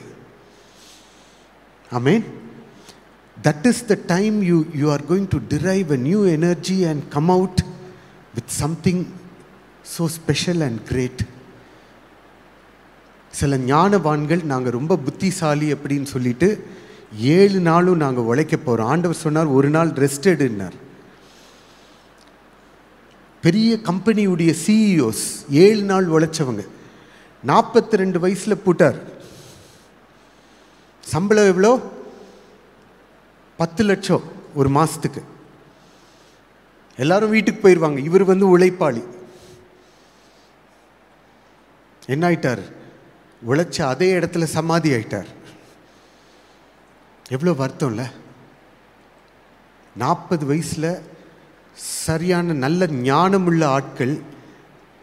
ஆமென். That is the time you are going to derive a new energy and come out with something so special and great. சில ஞானவான்கள் நாங்கள் ரொம்ப புத்திசாலி அப்படின்னு சொல்லிட்டு 7 நாளும் நாங்கள் உழைக்க போகிறோம். ஆண்டவர் சொன்னார் ஒரு நாள் ரெஸ்ட் எடுன்னார். பெரிய கம்பெனியுடைய சிஇஓஸ் 7 நாள் உழைச்சவங்க 42 வயசில் போட்டார். சம்பளம் எவ்வளோ? 10 லட்சம் ஒரு மாதத்துக்கு. எல்லாரும் வீட்டுக்கு போயிடுவாங்க. இவர் உழைப்பாளி. என்ன ஆயிட்டார்? உழைச்ச அதே இடத்துல சமாதி ஆயிட்டார். எவ்வளோ வருத்தம்ல. 40 வயசில் சரியான நல்ல ஞானமுள்ள ஆட்கள்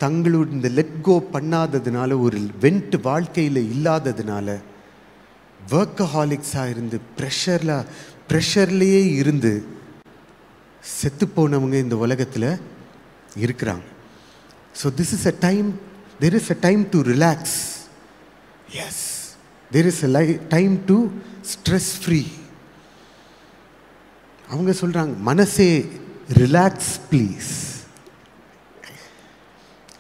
தங்களுடைய இந்த லெட் கோ பண்ணாததுனால, ஒரு வெண்ட் வாழ்க்கையில் இல்லாததுனால, ஒர்க்கஹாலிக்ஸாக இருந்து ப்ரெஷர்லேயே இருந்து செத்து போனவங்க இந்த உலகத்தில் இருக்கிறாங்க. So this is a time, there is a time to relax. Yes, there is a time to stress free. அவங்க சொல்கிறாங்க, மனசே ரிலாக்ஸ் ப்ளீஸ்.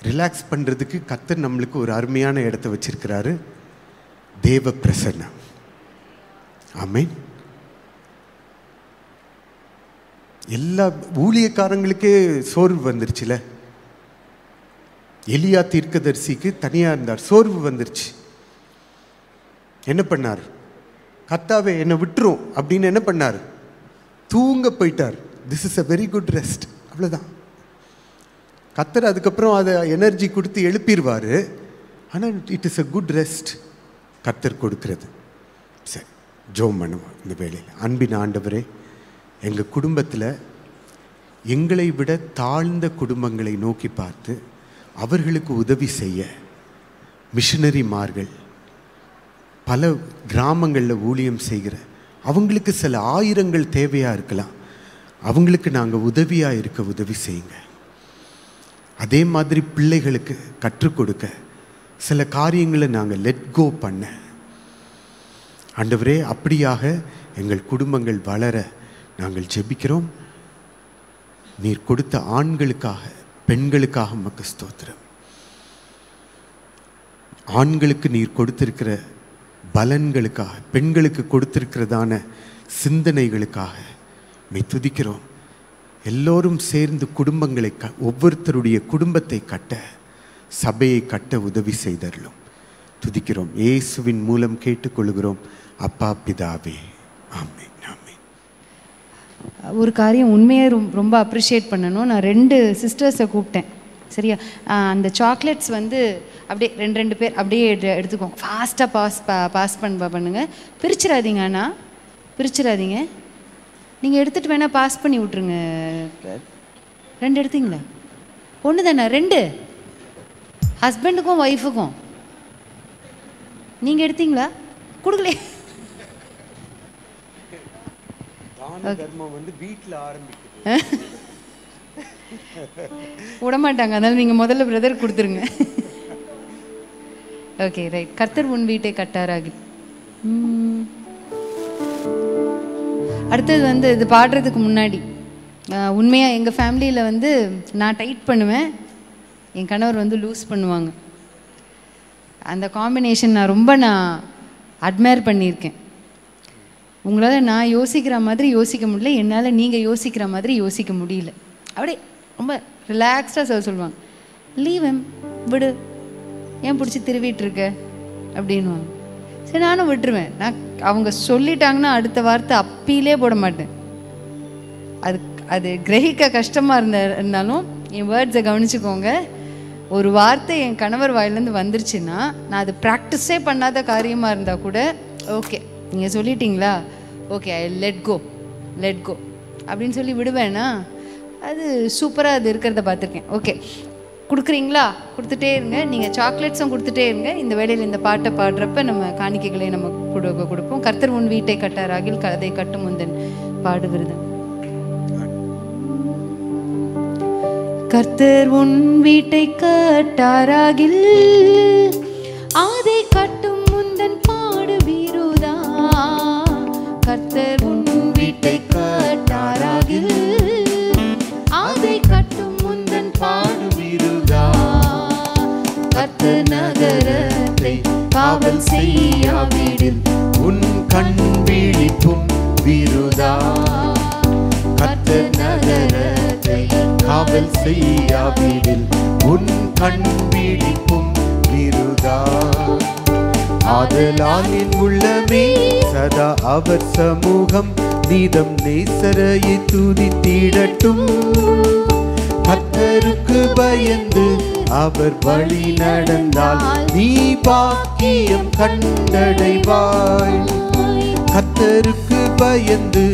ரிலாக்ஸ் பண்ணுறதுக்கு கர்த்தர் நம்மளுக்கு ஒரு அருமையான இடத்த வச்சிருக்கிறாரு, தேவ பிரசன்னம். ஆமென். எல்லா ஊழியக்காரங்களுக்கே சோர்வு வந்துருச்சுல. எலியா தீர்க்கதரிசிக்கு தனியாக இருந்தார், சோர்வு வந்துருச்சு. என்ன பண்ணார்? கர்த்தாவே என்னை விட்டுரும் அப்படின்னு என்ன பண்ணார்? தூங்க போயிட்டார். This is a very good rest. அவ்வளோதான். கர்த்தர் அதுக்கப்புறம் அதை எனர்ஜி கொடுத்து எழுப்பிடுவார். ஆனால் it is a good rest கர்த்தர் கொடுக்கிறது. சரி, ஜெபம் பண்ணுவோம் இந்த வேளையில். அன்பின் ஆண்டவரே, எங்கள் குடும்பத்தில் எங்களை விட தாழ்ந்த குடும்பங்களை நோக்கி பார்த்து அவர்களுக்கு உதவி செய்ய மிஷனரிமார்கள் பல கிராமங்களில் ஊழியம் செய்கிற அவங்களுக்கு சில ஆயிரங்கள் தேவையாக இருக்கலாம். அவங்களுக்கு நாங்கள் உதவியாக இருக்க உதவி செய்யுங்க. அதே மாதிரி பிள்ளைகளுக்கு கற்றுக் கொடுக்க சில காரியங்களை நாங்கள் லெட் கோ பண்ண ஆண்டவரே, அப்படியாக எங்கள் குடும்பங்கள் வளர நாங்கள் ஜெபிக்கிறோம். நீர் கொடுத்த ஆண்களுக்காக பெண்களுக்காக உமக்கு ஸ்தோத்திரம். ஆண்களுக்கு நீர் கொடுத்திருக்கிற பலன்களுக்காக, பெண்களுக்கு கொடுத்திருக்கிறதான சிந்தனைகளுக்காக மெய் துதிக்கிறோம். எல்லோரும் சேர்ந்து குடும்பங்களை ஒவ்வொருத்தருடைய குடும்பத்தை கட்ட, சபையை கட்ட உதவி செய்தருளும். துதிக்கிறோம். இயேசுவின் மூலம் கேட்டுக்கொள்கிறோம் அப்பா பிதாவே. ஆமென்.
ஒரு காரியம் உண்மையாக ரொம்ப அப்ரிஷியேட் பண்ணணும். நான் 2 சிஸ்டர்ஸை கூப்பிட்டேன். சரியா? அந்த சாக்லேட்ஸ் அப்படியே 2 பேர் அப்படியே எடுத்துக்கோங்க. ஃபாஸ்ட்டாக பாஸ் பண்ணுங்க. பிரிச்சிடாதீங்க. அண்ணா பிரிச்சிடாதீங்க. நீங்கள் எடுத்துகிட்டு வேணால் பாஸ் பண்ணி விட்ருங்க. 2 எடுத்தீங்களா? 1 தானே? 2 ஹஸ்பண்டுக்கும் ஒய்ஃபுக்கும். நீங்கள் எடுத்தீங்களா? கொடுக்கலையே. விடமாட்டாங்க. அதனால நீங்கள் முதல்ல பிரதர் கொடுத்துருங்க. Okay, right. கர்த்தர் உன் வீட்டை கட்டாராகி. அடுத்தது இது பாடுறதுக்கு முன்னாடி உண்மையாக எங்கள் ஃபேமிலியில் நான் டைட் பண்ணுவேன், என் கணவர் லூஸ் பண்ணுவாங்க. அந்த காம்பினேஷன் நான் அட்மையர் பண்ணியிருக்கேன். உங்களால் நான் யோசிக்கிற மாதிரி யோசிக்க முடியல, என்னால் நீங்கள் யோசிக்கிற மாதிரி யோசிக்க முடியல. அப்படியே ரொம்ப ரிலாக்ஸ்டாக சொல்லுவாங்க, லீவ் விடு, ஏன் பிடிச்சி திருவிட்டு இருக்க அப்படின்வாங்க. சரி, நானும் விட்டுருவேன். நான் அவங்க சொல்லிட்டாங்கன்னா அடுத்த வார்த்தை அப்பீலே போட மாட்டேன். அது கிரகிக்க கஷ்டமாக இருந்தாலும் என் வேர்ட்ஸை கவனிச்சுக்கோங்க. ஒரு வார்த்தை என் கணவர் வாயிலேருந்து வந்துருச்சுன்னா, நான் அது ப்ராக்டிஸே பண்ணாத காரியமாக இருந்தால் கூட, ஓகே நீங்கள் சொல்லிட்டீங்களா, ஓகே ஐ லெட் கோ அப்படின்னு சொல்லி விடுவேன்னா அது சூப்பராக அது இருக்கிறத பார்த்துருக்கேன். ஓகே, கொடுக்குறீங்களா? கொடுத்துட்டே இருங்க. நீங்கள் சாக்லேட்ஸும் கொடுத்துட்டே இருங்க. இந்த வேளையில் இந்த பாட்டை பாடுறப்ப நம்ம காணிக்கைகளை நம்ம கொடுப்போம். கர்த்தர் உன் வீட்டை கட்டாராகில் அதை கட்டும் முந்தன் பாடுகிறது. கர்த்தர் உன் வீட்டை கட்டாராகில் அதை கட்டும் முந்தன் பாடுவீருதா. கர்த்தர் உன் வீட்டை கட்டாராகில் அதை கட்டும் முந்தன் பாடுவீருதா. கர்த்தர் நகரத்தை காவல் செய்யாவிடில்
உன் கண் விழிப்பும் விருதா. கர்த்தர் நகரத்தை காவல் செய்யாவிடில் உன் கண் விழிப்பும் விருதா. ஆதலால் என் உள்ளமே சதா அவர் சமூகம் நீதம் நேசரையை துதித்திடட்டும். கர்த்தருக்கு பயந்து அவர் வழி நடந்தால் நீ பாக்கியம் கண்டடைவாய். கர்த்தருக்கு பயந்து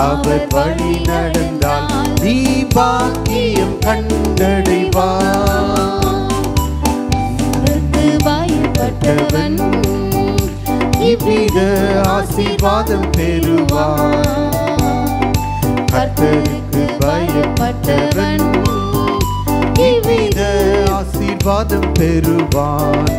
அவர் வழி நடந்தால் நீ பாக்கியம் கண்டடைவாய். பயப்பட்டவன் இவ்வித ஆசீர்வாதம் பெறுவான். கர்த்தருக்கு பயப்பட்டவன் இவ்வித ஆசீர்வாதம் பெறுவான்.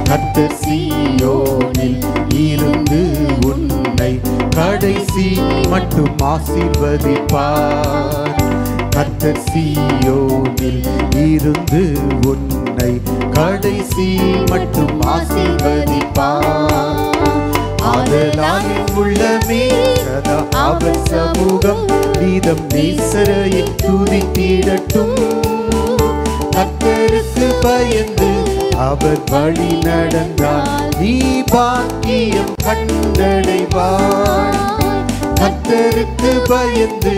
கர்த்தர் சீயோனில் இருந்து உன்னை கடைசி மட்டும் ஆசீர்வதிப்பார். கர்த்தர் சீயோனில் இருந்து உன்னை கடைசி மட்டும் ஆசீர்வதிப்பார். ஆதலால் என் உள்ளமே சதா அவர் சமூகம் நீதம் நேசரையை துதித்திடட்டும். கர்த்தருக்கு பயந்து அவர் வழி நடந்தால் நீ பாக்கியம் கண்டடைவாய். கர்த்தருக்கு பயந்து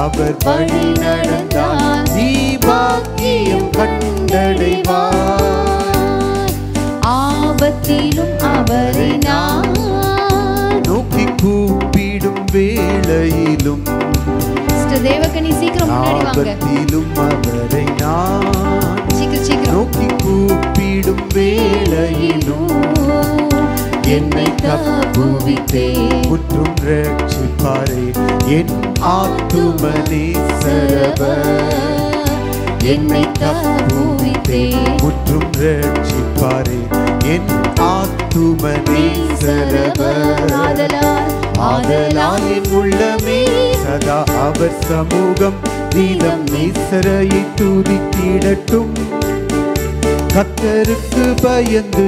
அவர் வழி நடந்தால் நீ பாக்கியம் கண்டடைவாய்.
ஆபத்திலும் அவரை நான்
நோக்கி கூப்பிடும் வேளையிலும்
தேவகனி சீக்கிரம் முன்னாடி வாங்க.
ஆபத்திலும் அவரை நான்
சீக்கிரம்
நோக்கி கூப்பிடும் வேளையிலும் என்னை தப்புவித்தே முற்றும் ரட்சிப்பாரே என் ஆத்துமனே சரவர். என்னை தப்புவித்தே முற்றும் ரட்சிப்பாரே என் ஆத்துமனே சரவர். ஆதலால் என் உள்ளமே சதா அவர் சமூகம் நீதம் நேசரையை துதித்திடட்டும். கர்த்தருக்கு பயந்து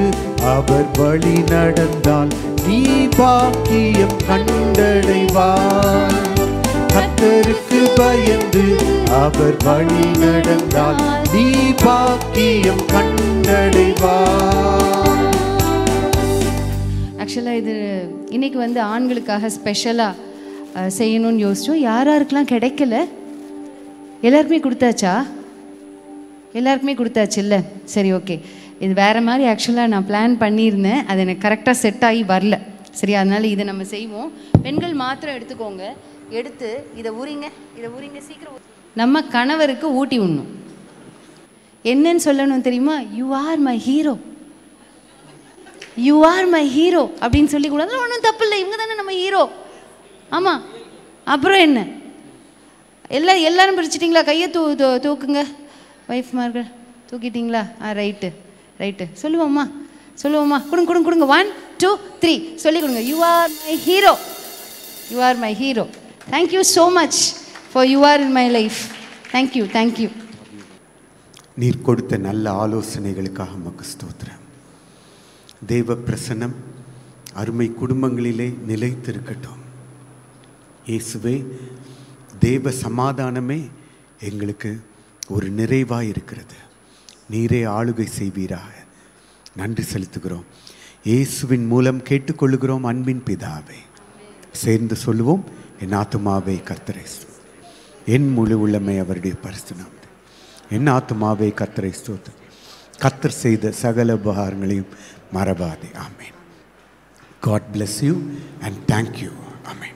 அவர் வழி நடந்தால் நீ பாக்கியம் கண்டடைவாய். கர்த்தருக்கு பயந்து அவர் வழி நடந்தால் நீ பாக்கியம் கண்டடைவாய்.
ஆக்சுவலாக இது இன்னைக்கு வந்து ஆண்களுக்காக ஸ்பெஷலாக செய்யணும்னு யோசிச்சோம். யாருக்கெல்லாம் கிடைக்கல? எல்லாருக்குமே கொடுத்தாச்சா? எல்லாருக்குமே கொடுத்தாச்சு இல்லை? சரி, ஓகே. இது வேறு மாதிரி ஆக்சுவலாக நான் பிளான் பண்ணியிருந்தேன். அது எனக்கு கரெக்டாக செட் ஆகி வரல. சரி, அதனால் இதை நம்ம செய்வோம். பெண்கள் மாத்திரம் எடுத்துக்கோங்க. எடுத்து இதை ஊறிங்க சீக்கிரம். நம்ம கணவருக்கு ஊட்டி விடணும். என்னன்னு சொல்லணும் தெரியுமா? You are my hero, you are my hero அப்படின்னு சொல்லி கூட ஒன்றும் தப்பு இல்லை. இவங்க தானே நம்ம ஹீரோ. ஆமாம், அப்புறம் என்ன? எல்லாரும் பிரிச்சிட்டிங்களா? கையை தூக்குங்க. ஒய்ஃப்மார்கள் தூக்கிட்டீங்களா? ரைட்டு சொல்லுவோம்மா. கொடுங்க 1 2 3 சொல்லி கொடுங்க. You are my hero, you are my hero. Thank you so much for you are in my life. Thank you.
நீர் கொடுத்த நல்ல ஆலோசனைகளுக்காக உமக்கு ஸ்தோத்திரம். தேவ பிரசன்னம் அருமை குடும்பங்களிலே நிலைத்திருக்கட்டும். இயேசுவே, தேவ சமாதானமே எங்களுக்கு ஒரு நிறைவாக இருக்கிறது. நீரே ஆளுகை செய்வீராக. நன்றி செலுத்துகிறோம். இயேசுவின் மூலம் கேட்டுக்கொள்ளுகிறோம் அன்பின் பிதாவே. சேர்ந்து சொல்லுவோம், என் ஆத்துமாவே கர்த்தரை, என் முழு உள்ளமை அவருடைய பரிசுத்த நாமத்தை. என் ஆத்துமாவே கர்த்தரை ஸ்தோத்திரி. கர்த்தர் செய்த சகல உபகாரங்களையும் மறவாதே. ஆமென். God bless you and thank you. Amen.